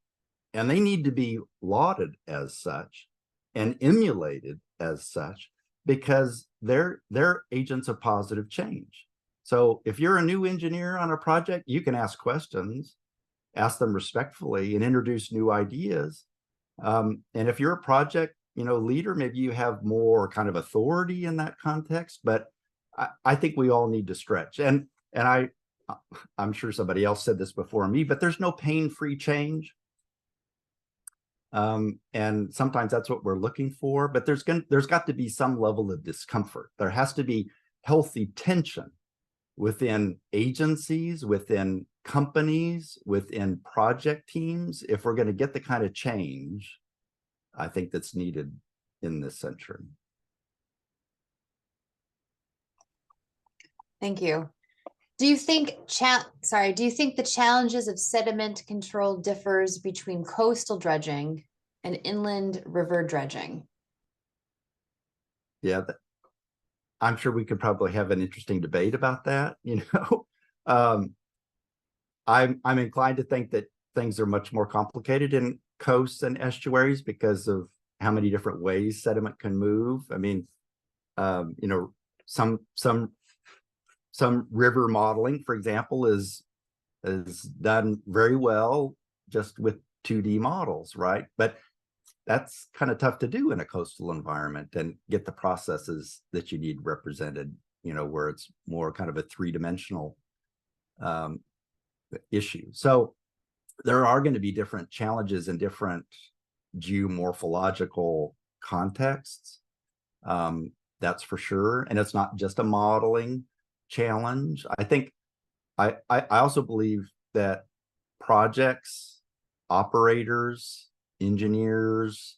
and they need to be lauded as such and emulated as such because they're agents of positive change. So if you're a new engineer on a project, you can ask questions, ask them respectfully and introduce new ideas. And if you're a project, you know, leader, maybe you have more kind of authority in that context, but I think we all need to stretch. And I'm sure somebody else said this before me, but there's no pain-free change. And sometimes that's what we're looking for, but there's got to be some level of discomfort. There has to be healthy tension within agencies, within companies, within project teams, if we're going to get the kind of change I think that's needed in this century.
Thank you. Do you think the challenges of sediment control differs between coastal dredging and inland river dredging?
Yeah, I'm sure we could probably have an interesting debate about that. You know, I'm inclined to think that things are much more complicated in coasts and estuaries because of how many different ways sediment can move. I mean, you know, some river modeling, for example, is done very well just with 2D models, right? But that's kind of tough to do in a coastal environment and get the processes that you need represented, you know, where it's more kind of a three-dimensional issue. So there are going to be different challenges in different geomorphological contexts. That's for sure. And it's not just a modeling challenge. I think I also believe that projects, operators, engineers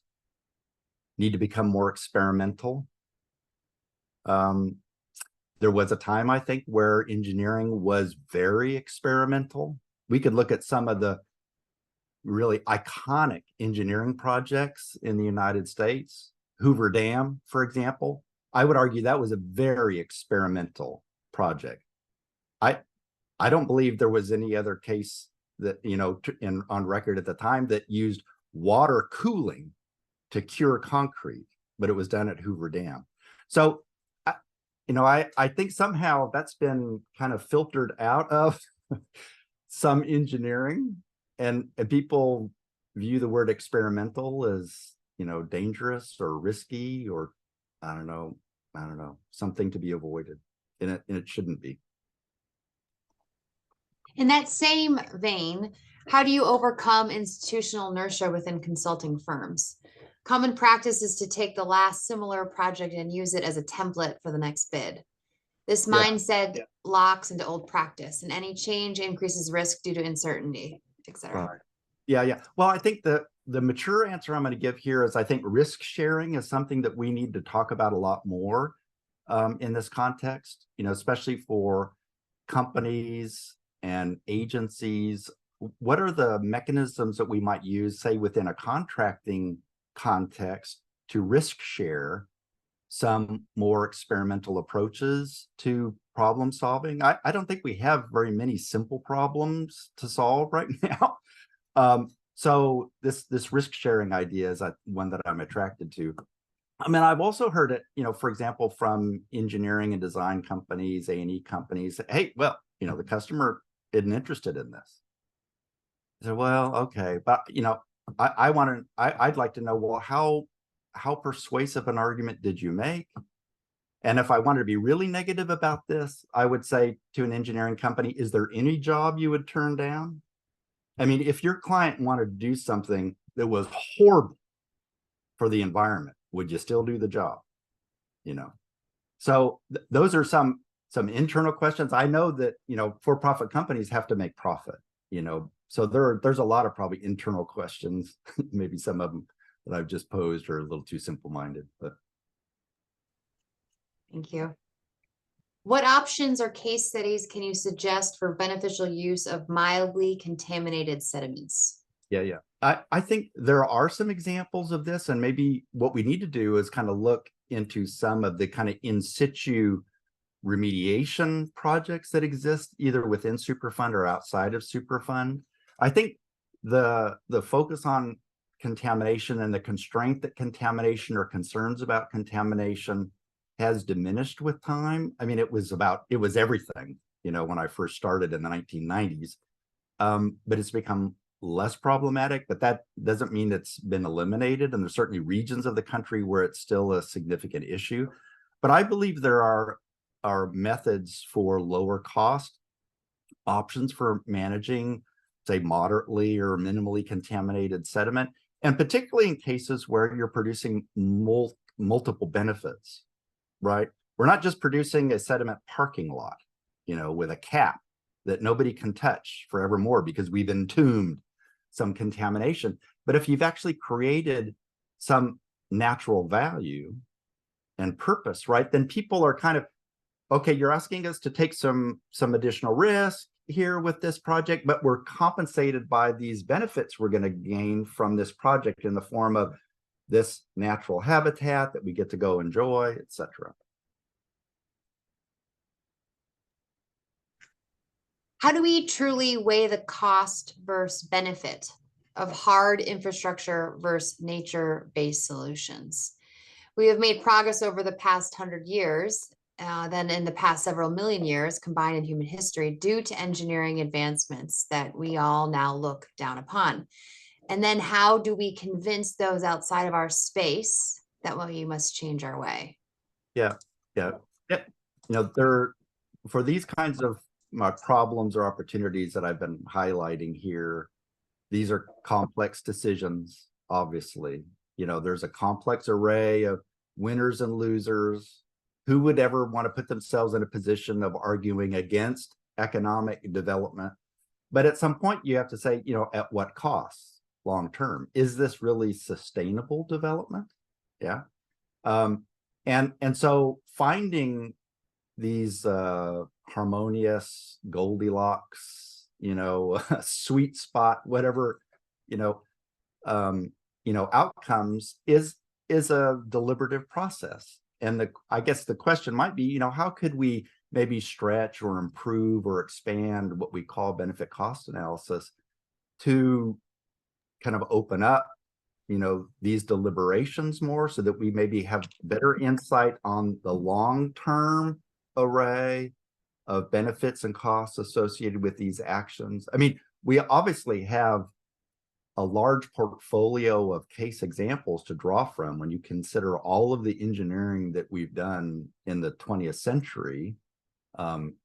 need to become more experimental. There was a time, I think, where engineering was very experimental. We could look at some of the really iconic engineering projects in the United States. Hoover Dam, for example. I would argue that was a very experimental project. I don't believe there was any other case that, you know, on record at the time that used water cooling to cure concrete, but it was done at Hoover Dam. So, you know, I think somehow that's been kind of filtered out of some engineering. and people view the word experimental as, dangerous or risky, or I don't know, something to be avoided, and it shouldn't be.
In that same vein, how do you overcome institutional inertia within consulting firms? Common practice is to take the last similar project and use it as a template for the next bid. This
Yeah.
mindset locks into old practice, and any change increases risk due to uncertainty, etc.
Right. Yeah. Well, I think the mature answer I'm going to give here is I think risk sharing is something that we need to talk about a lot more in this context, especially for companies and agencies. What are the mechanisms that we might use, say, within a contracting context to risk share some more experimental approaches to problem solving? I don't think we have very many simple problems to solve right now. So this risk sharing idea is one that I'm attracted to. I mean, I've also heard it, for example, from engineering and design companies, A&E companies. Hey, well, the customer isn't interested in this. I said, well, okay, but I'd like to know, well, how persuasive an argument did you make? And if I wanted to be really negative about this, I would say to an engineering company, is there any job you would turn down? I mean, if your client wanted to do something that was horrible for the environment, would you still do the job? So those are some internal questions. I know that, for-profit companies have to make profit, so there's a lot of probably internal questions, maybe some of them that I've just posed are a little too simple-minded, but.
Thank you. What options or case studies can you suggest for beneficial use of mildly contaminated sediments?
Yeah. I think there are some examples of this, and maybe what we need to do is kind of look into some of the kind of in situ remediation projects that exist either within Superfund or outside of Superfund. I think the focus on contamination and the constraint that contamination or concerns about contamination has diminished with time. I mean, it was everything, when I first started in the 1990s, but it's become less problematic, but that doesn't mean it's been eliminated. And there's certainly regions of the country where it's still a significant issue. But I believe there are methods for lower cost options for managing, say, moderately or minimally contaminated sediment, and particularly in cases where you're producing multiple benefits, right? We're not just producing a sediment parking lot, with a cap that nobody can touch forevermore because we've entombed some contamination. But if you've actually created some natural value and purpose, right, then people are kind of, okay, you're asking us to take some additional risk here with this project, but we're compensated by these benefits we're going to gain from this project in the form of this natural habitat that we get to go enjoy, etc.
How do we truly weigh the cost versus benefit of hard infrastructure versus nature-based solutions? We have made progress over the past 100 years, than in the past several million years combined in human history due to engineering advancements that we all now look down upon. And then how do we convince those outside of our space that, well, we must change our way?
Yeah. For these kinds of problems or opportunities that I've been highlighting here, these are complex decisions, obviously. There's a complex array of winners and losers. Who would ever want to put themselves in a position of arguing against economic development? But at some point, you have to say, at what cost long term? Is this really sustainable development? Yeah. And so finding these harmonious Goldilocks, sweet spot, whatever, outcomes is a deliberative process. And I guess the question might be, how could we maybe stretch or improve or expand what we call benefit cost analysis to kind of open up, these deliberations more so that we maybe have better insight on the long-term array of benefits and costs associated with these actions. I mean, we obviously have a large portfolio of case examples to draw from when you consider all of the engineering that we've done in the 20th century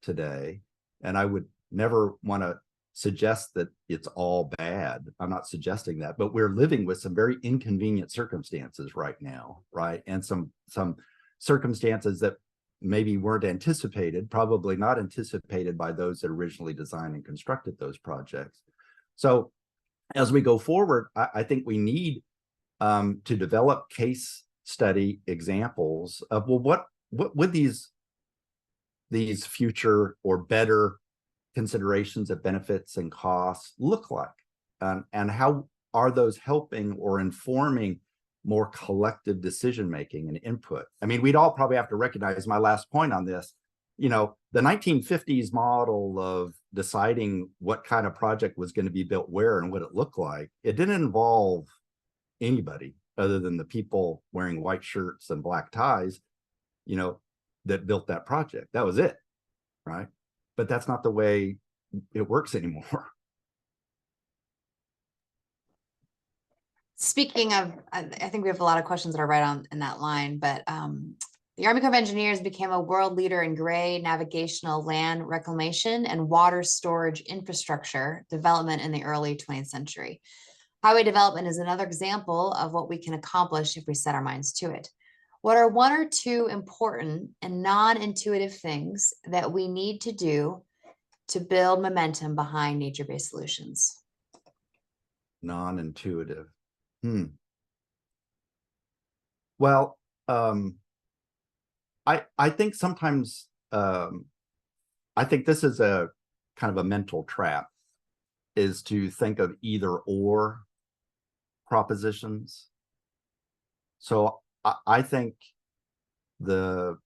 today. And I would never want to suggest that it's all bad. I'm not suggesting that, but we're living with some very inconvenient circumstances right now, right? And some circumstances that maybe weren't anticipated, probably not anticipated by those that originally designed and constructed those projects. So as we go forward, I think we need to develop case study examples of, well, what would these future or better considerations of benefits and costs look like? And how are those helping or informing more collective decision making and input? I mean, we'd all probably have to recognize, my last point on this, you know, the 1950s model of deciding what kind of project was going to be built where and what it looked like, it didn't involve anybody other than the people wearing white shirts and black ties, you know, that built that project. That was it, right? But that's not the way it works anymore.
Speaking of, I think we have a lot of questions that are right on in that line, but the Army Corps of Engineers became a world leader in gray navigational land reclamation and water storage infrastructure development in the early 20th century. Highway development is another example of what we can accomplish if we set our minds to it. What are one or two important and non-intuitive things that we need to do to build momentum behind nature-based solutions?
Non-intuitive. Well, I think sometimes I think this is a kind of a mental trap, is to think of either or propositions. So I think we'll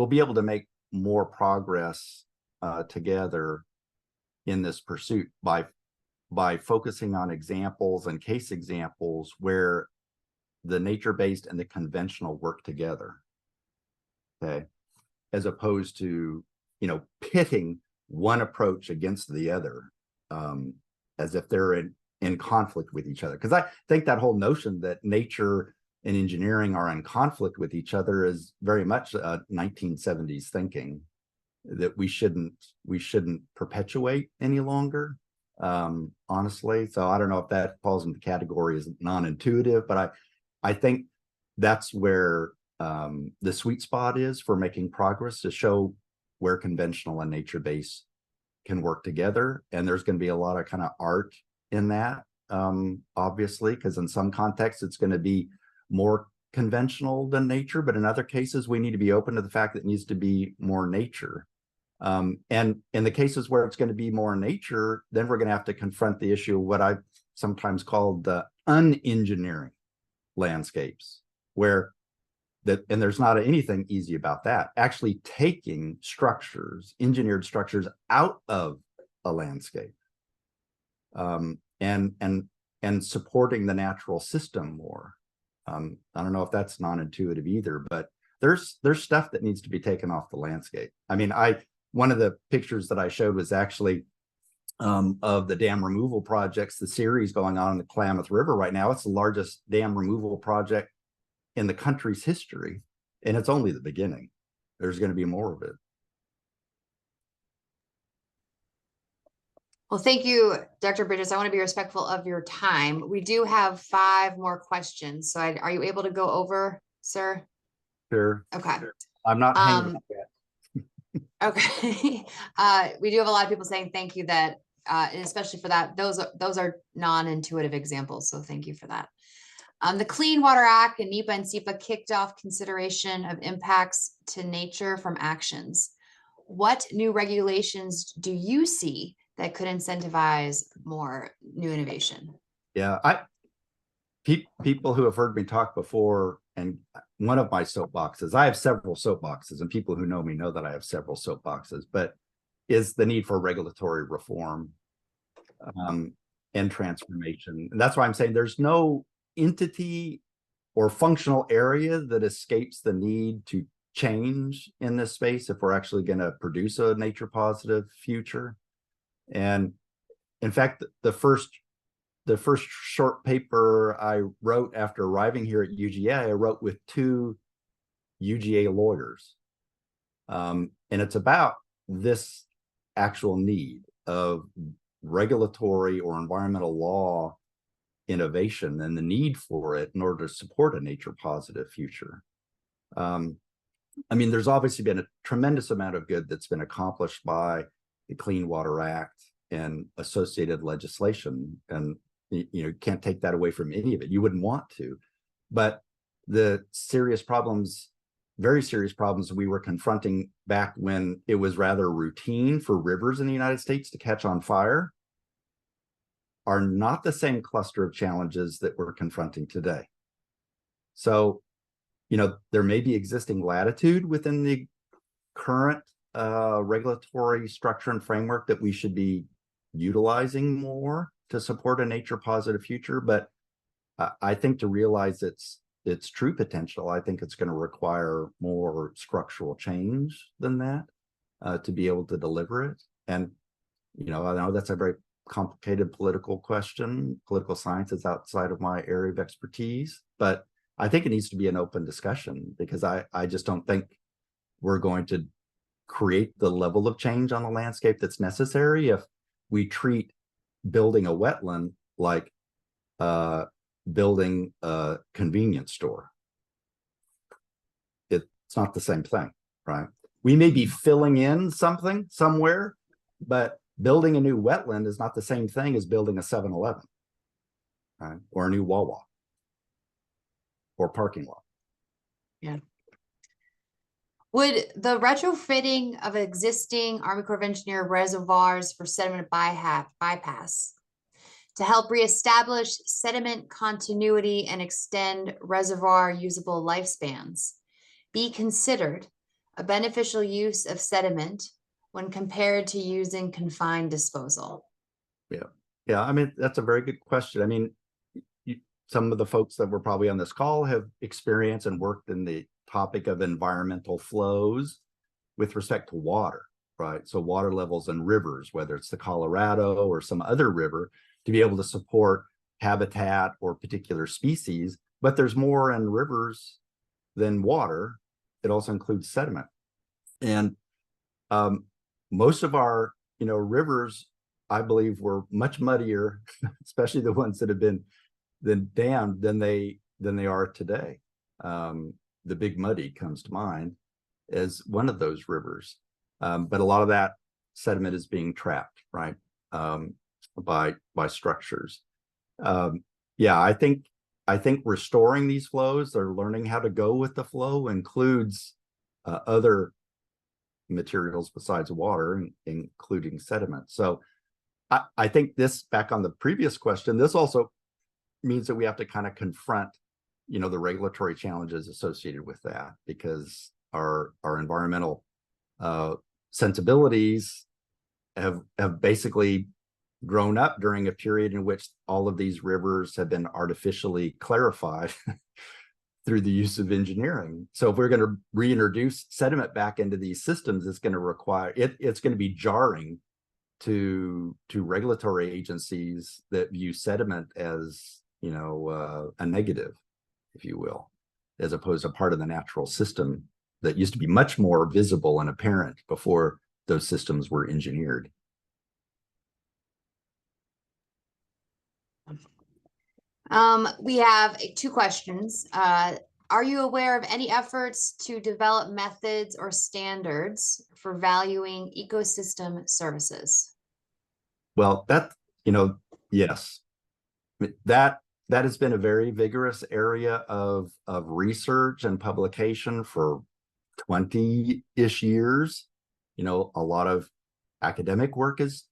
be able to make more progress together in this pursuit by focusing on examples and case examples where the nature-based and the conventional work together. Okay, as opposed to, you know, pitting one approach against the other, as if they're in conflict with each other. Because I think that whole notion that nature and engineering are in conflict with each other is very much 1970s thinking that we shouldn't perpetuate any longer, honestly. So I don't know if that falls into the category as non-intuitive, but I think that's where the sweet spot is for making progress, to show where conventional and nature-based can work together. And there's going to be a lot of kind of art in that, obviously, because in some contexts it's going to be more conventional than nature, but in other cases we need to be open to the fact that it needs to be more nature. And in the cases where it's going to be more nature, then we're going to have to confront the issue of what I sometimes call the unengineering landscapes, where and there's not anything easy about that, actually taking structures, engineered structures, out of a landscape, and supporting the natural system more. I don't know if that's non-intuitive either, but there's stuff that needs to be taken off the landscape. I mean, one of the pictures that I showed was actually of the dam removal projects, the series going on in the Klamath River right now. It's the largest dam removal project in the country's history, and it's only the beginning. There's going to be more of it.
Well, thank you, Dr. Bridges. I want to be respectful of your time. We do have 5 more questions. So are you able to go over, sir?
Sure.
Okay.
I'm not hanging up yet.
Okay. We do have a lot of people saying thank you, that and especially for that. Those are non-intuitive examples. So thank you for that. The Clean Water Act and NEPA and SEPA kicked off consideration of impacts to nature from actions. What new regulations do you see that could incentivize more new innovation?
Yeah, people who have heard me talk before, and one of my soapboxes, I have several soapboxes, and people who know me know that I have several soapboxes, but is the need for regulatory reform and transformation. And that's why I'm saying there's no entity or functional area that escapes the need to change in this space if we're actually going to produce a nature positive future. And In fact, the first short paper I wrote after arriving here at UGA, I wrote with two UGA lawyers. And it's about this actual need of regulatory or environmental law innovation and the need for it in order to support a nature positive future. I mean, there's obviously been a tremendous amount of good that's been accomplished by the Clean Water Act and associated legislation. And, you can't take that away from any of it. You wouldn't want to. But the serious problems, very serious problems we were confronting back when it was rather routine for rivers in the United States to catch on fire are not the same cluster of challenges that we're confronting today. So, there may be existing latitude within the current regulatory structure and framework that we should be utilizing more to support a nature positive future. But I think to realize its true potential, I think it's going to require more structural change than that to be able to deliver it. And, I know that's a very complicated political question. Political science is outside of my area of expertise, but I think it needs to be an open discussion, because I just don't think we're going to create the level of change on the landscape that's necessary if we treat building a wetland like building a convenience store. It's not the same thing, right? We may be filling in something somewhere, but building a new wetland is not the same thing as building a 7-Eleven, right? Or a new Wawa or parking lot.
Yeah. Would the retrofitting of existing Army Corps of Engineer reservoirs for sediment bypass to help reestablish sediment continuity and extend reservoir usable lifespans be considered a beneficial use of sediment when compared to using confined disposal?
Yeah. I mean, that's a very good question. I mean, some of the folks that were probably on this call have experienced and worked in the topic of environmental flows with respect to water, right? So water levels in rivers, whether it's the Colorado or some other river, to be able to support habitat or particular species. But there's more in rivers than water. It also includes sediment. And most of our, rivers, I believe, were much muddier, especially the ones that have been dammed than they are today. The Big Muddy comes to mind as one of those rivers. But a lot of that sediment is being trapped, right, by structures. Yeah, I think restoring these flows, or learning how to go with the flow, includes other materials besides water, including sediment. So I think this, back on the previous question, this also means that we have to kind of confront, the regulatory challenges associated with that, because our environmental sensibilities have basically grown up during a period in which all of these rivers have been artificially clarified through the use of engineering. So if we're going to reintroduce sediment back into these systems, it's going to require it's going to be jarring to regulatory agencies that view sediment as, a negative, if you will, as opposed to part of the natural system that used to be much more visible and apparent before those systems were engineered.
We have two questions. Are you aware of any efforts to develop methods or standards for valuing ecosystem services?
Well, yes, that has been a very vigorous area of research and publication for 20-ish years. A lot of academic work has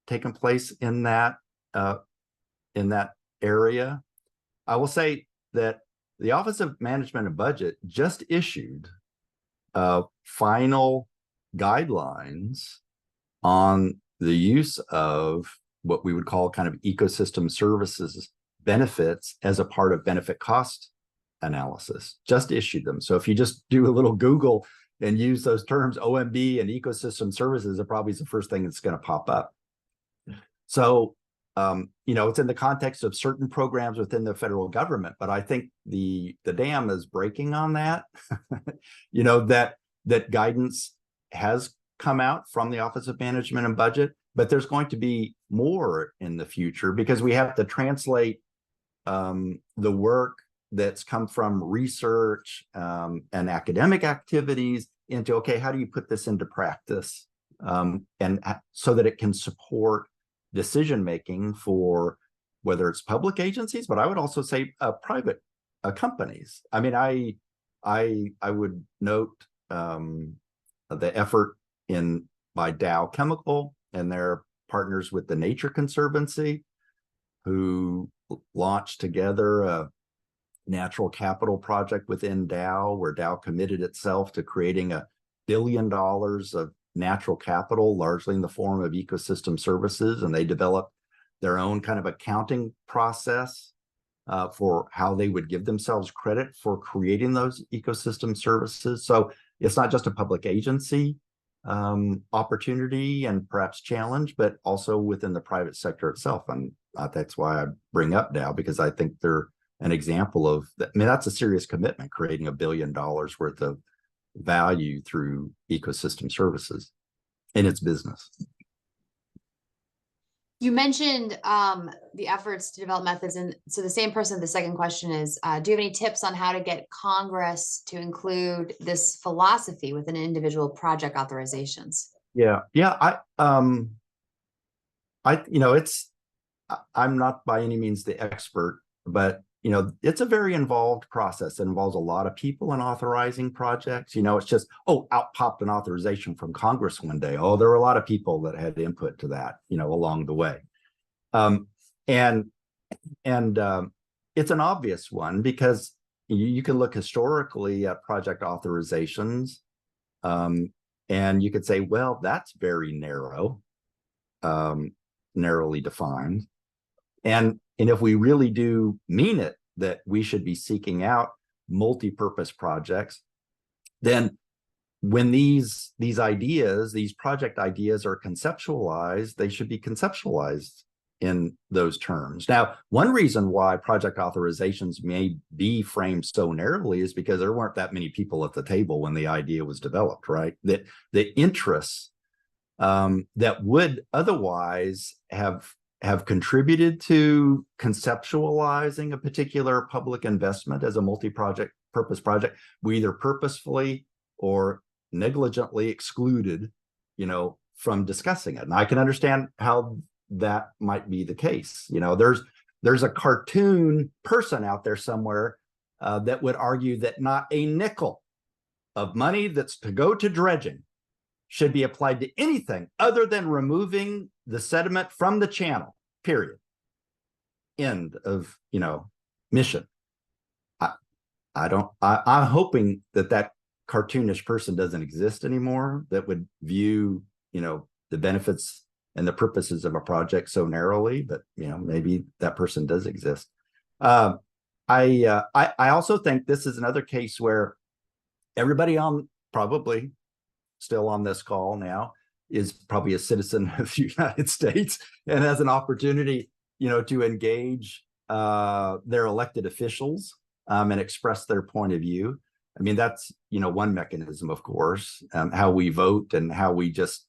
taken place in that area. I will say that the Office of Management and Budget just issued final guidelines on the use of what we would call kind of ecosystem services benefits as a part of benefit cost analysis. Just issued them. So if you just do a little Google and use those terms, OMB and ecosystem services, it probably is the first thing that's going to pop up. So it's in the context of certain programs within the federal government, but I think the dam is breaking on that. That guidance has come out from the Office of Management and Budget, but there's going to be more in the future because we have to translate the work that's come from research and academic activities into, okay, how do you put this into practice? And so that it can support decision-making for whether it's public agencies, but I would also say private companies. I mean, I would note the effort by Dow Chemical and their partners with the Nature Conservancy, who launched together a natural capital project within Dow, where Dow committed itself to creating $1 billion of natural capital, largely in the form of ecosystem services, and they developed their own kind of accounting process for how they would give themselves credit for creating those ecosystem services. So it's not just a public agency opportunity and perhaps challenge, but also within the private sector itself. And that's why I bring up Dow, because I think they're an example of that. I mean, that's a serious commitment, creating $1 billion worth of value through ecosystem services in its business.
You mentioned the efforts to develop methods, and so the same person, the second question is, do you have any tips on how to get Congress to include this philosophy within individual project authorizations?
Yeah, I'm not by any means the expert, but it's a very involved process. It involves a lot of people in authorizing projects. It's just, out popped an authorization from Congress one day. There were a lot of people that had input to that, along the way. And it's an obvious one because you can look historically at project authorizations, and you could say, well, that's very narrow, narrowly defined. And if we really do mean it, that we should be seeking out multi-purpose projects, then when these ideas, these project ideas are conceptualized, they should be conceptualized in those terms. Now, one reason why project authorizations may be framed so narrowly is because there weren't that many people at the table when the idea was developed, right? That the interests that would otherwise have contributed to conceptualizing a particular public investment as a multi-project purpose project, we either purposefully or negligently excluded, from discussing it. And I can understand how that might be the case. There's a cartoon person out there somewhere that would argue that not a nickel of money that's to go to dredging should be applied to anything other than removing the sediment from the channel, period. End of, mission. I'm hoping that cartoonish person doesn't exist anymore, that would view, the benefits and the purposes of a project so narrowly, but, maybe that person does exist. I also think this is another case where everybody probably still on this call now is probably a citizen of the United States and has an opportunity, to engage their elected officials and express their point of view. I mean, that's, one mechanism, of course, how we vote and how we just,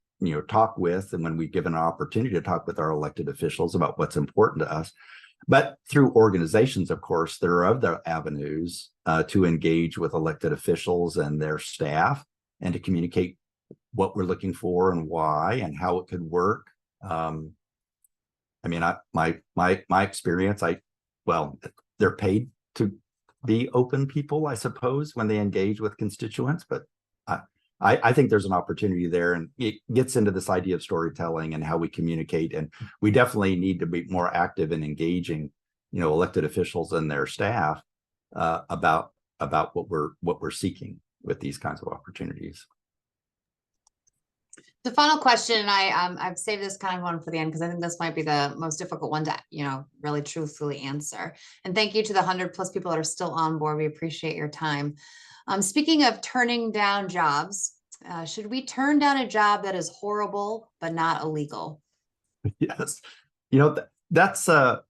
talk with, and when we give an opportunity to talk with our elected officials about what's important to us. But through organizations, of course, there are other avenues to engage with elected officials and their staff and to communicate what we're looking for and why and how it could work. My experience, they're paid to be open people, I suppose, when they engage with constituents, but I think there's an opportunity there, and it gets into this idea of storytelling and how we communicate. And we definitely need to be more active in engaging, elected officials and their staff about what we're seeking with these kinds of opportunities.
The final question, and I've saved this kind of one for the end because I think this might be the most difficult one to, really truthfully answer. And thank you to the 100+ people that are still on board. We appreciate your time. Speaking of turning down jobs, should we turn down a job that is horrible but not illegal?
Yes. That's a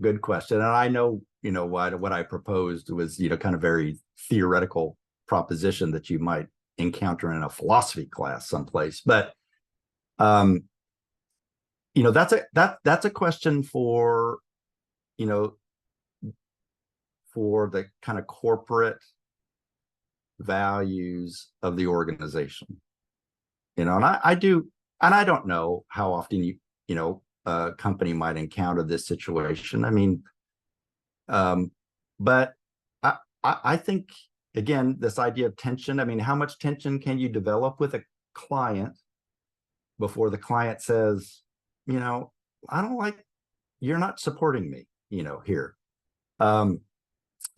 good question, and I know what I proposed was kind of very theoretical proposition that you might encounter in a philosophy class someplace, but um, that's a question for you know for the kind of corporate values of the organization. And I don't know how often a company might encounter this situation. I mean, but I think again, this idea of tension. I mean, how much tension can you develop with a client before the client says, I don't like, you're not supporting me, here. Um,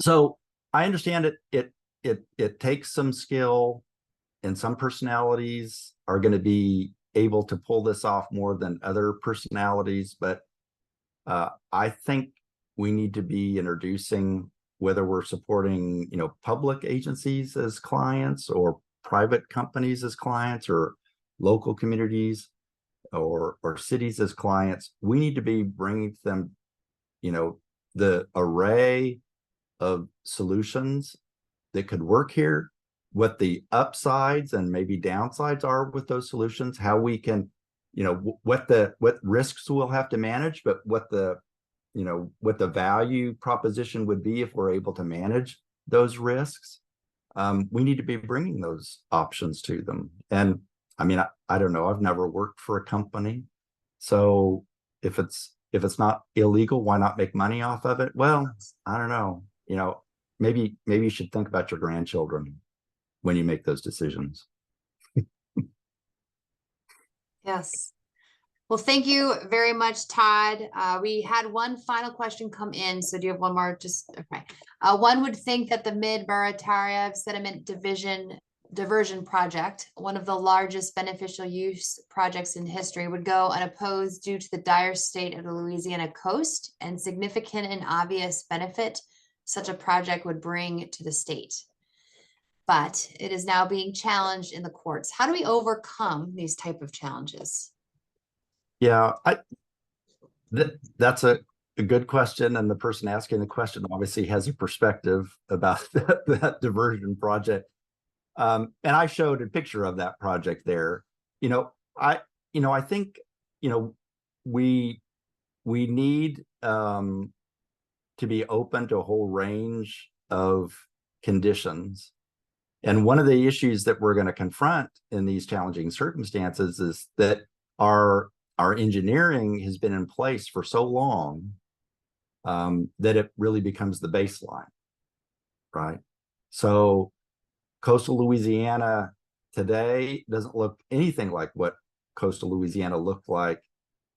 so I understand it takes some skill, and some personalities are going to be able to pull this off more than other personalities. But I think we need to be introducing, whether we're supporting, public agencies as clients or private companies as clients or local communities or cities as clients, we need to be bringing to them, the array of solutions that could work here, what the upsides and maybe downsides are with those solutions, how we can, what risks we'll have to manage, but what the value proposition would be if we're able to manage those risks. We need to be bringing those options to them. And I mean, I don't know, I've never worked for a company, so if it's not illegal, why not make money off of it? Well, I don't know, maybe you should think about your grandchildren when you make those decisions.
Yes. Well, thank you very much, Todd. We had one final question come in. So do you have one more? Just okay. One would think that the Mid-Barataria Sediment Diversion Project, one of the largest beneficial use projects in history, would go unopposed due to the dire state of the Louisiana coast and significant and obvious benefit such a project would bring to the state. But it is now being challenged in the courts. How do we overcome these type of challenges?
Yeah, that's a good question, and the person asking the question obviously has a perspective about that diversion project. And I showed a picture of that project there. I think we need to be open to a whole range of conditions. And one of the issues that we're going to confront in these challenging circumstances is that our engineering has been in place for so long that it really becomes the baseline, right? So coastal Louisiana today doesn't look anything like what coastal Louisiana looked like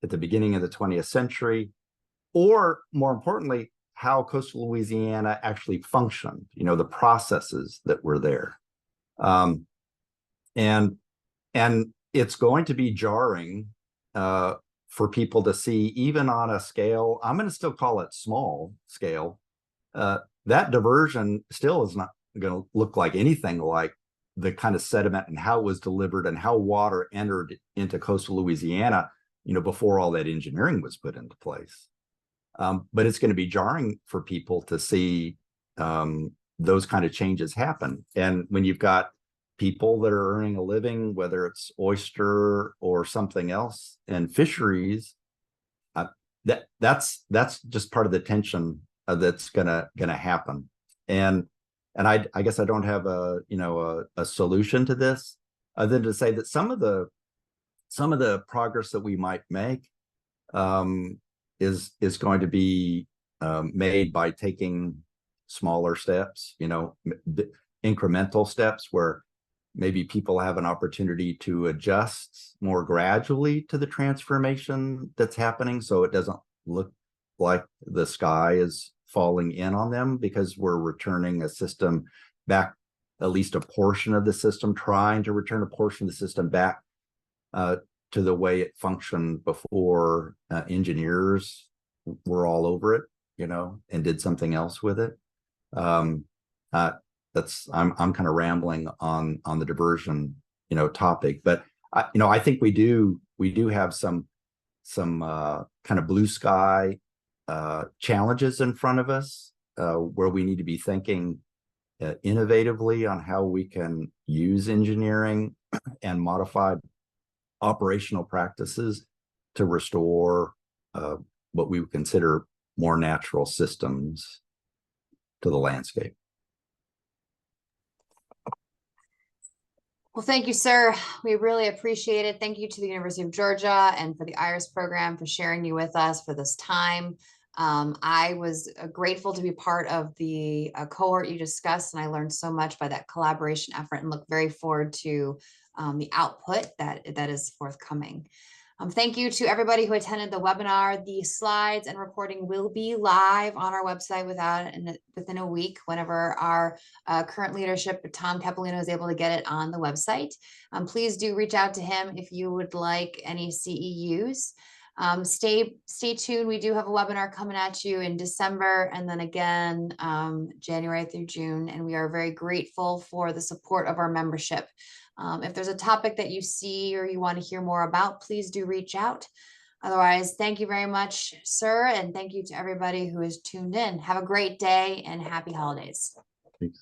at the beginning of the 20th century, or more importantly, how coastal Louisiana actually functioned, the processes that were there. And it's going to be jarring for people to see, even on a scale, I'm going to still call it small scale, that diversion still is not going to look like anything like the kind of sediment and how it was delivered and how water entered into coastal Louisiana, before all that engineering was put into place. But it's going to be jarring for people to see those kind of changes happen. And when you've got people that are earning a living, whether it's oyster or something else, and fisheries, that's just part of the tension that's gonna happen. And I guess I don't have a solution to this, other than to say that some of the progress that we might make is going to be made by taking smaller steps, incremental steps, where maybe people have an opportunity to adjust more gradually to the transformation that's happening, so it doesn't look like the sky is falling in on them, because we're returning a system back, at least a portion of the system, trying to return a portion of the system back to the way it functioned before engineers were all over it, and did something else with it. I'm kind of rambling on the diversion, topic, but I think we do have some some kind of blue sky challenges in front of us, where we need to be thinking innovatively on how we can use engineering and modified operational practices to restore what we would consider more natural systems to the landscape.
Well, thank you, sir. We really appreciate it. Thank you to the University of Georgia and for the IRIS program for sharing you with us for this time. I was grateful to be part of the cohort you discussed, and I learned so much by that collaboration effort and look very forward to the output that is forthcoming. Thank you to everybody who attended the webinar. The slides and recording will be live on our website within a week, whenever our current leadership, Tom Capolino, is able to get it on the website. Please do reach out to him if you would like any CEUs. Stay tuned. We do have a webinar coming at you in December, and then again January through June, and we are very grateful for the support of our membership. If there's a topic that you see or you want to hear more about, please do reach out. Otherwise, thank you very much, sir, and thank you to everybody who is tuned in. Have a great day and happy holidays.
Thanks.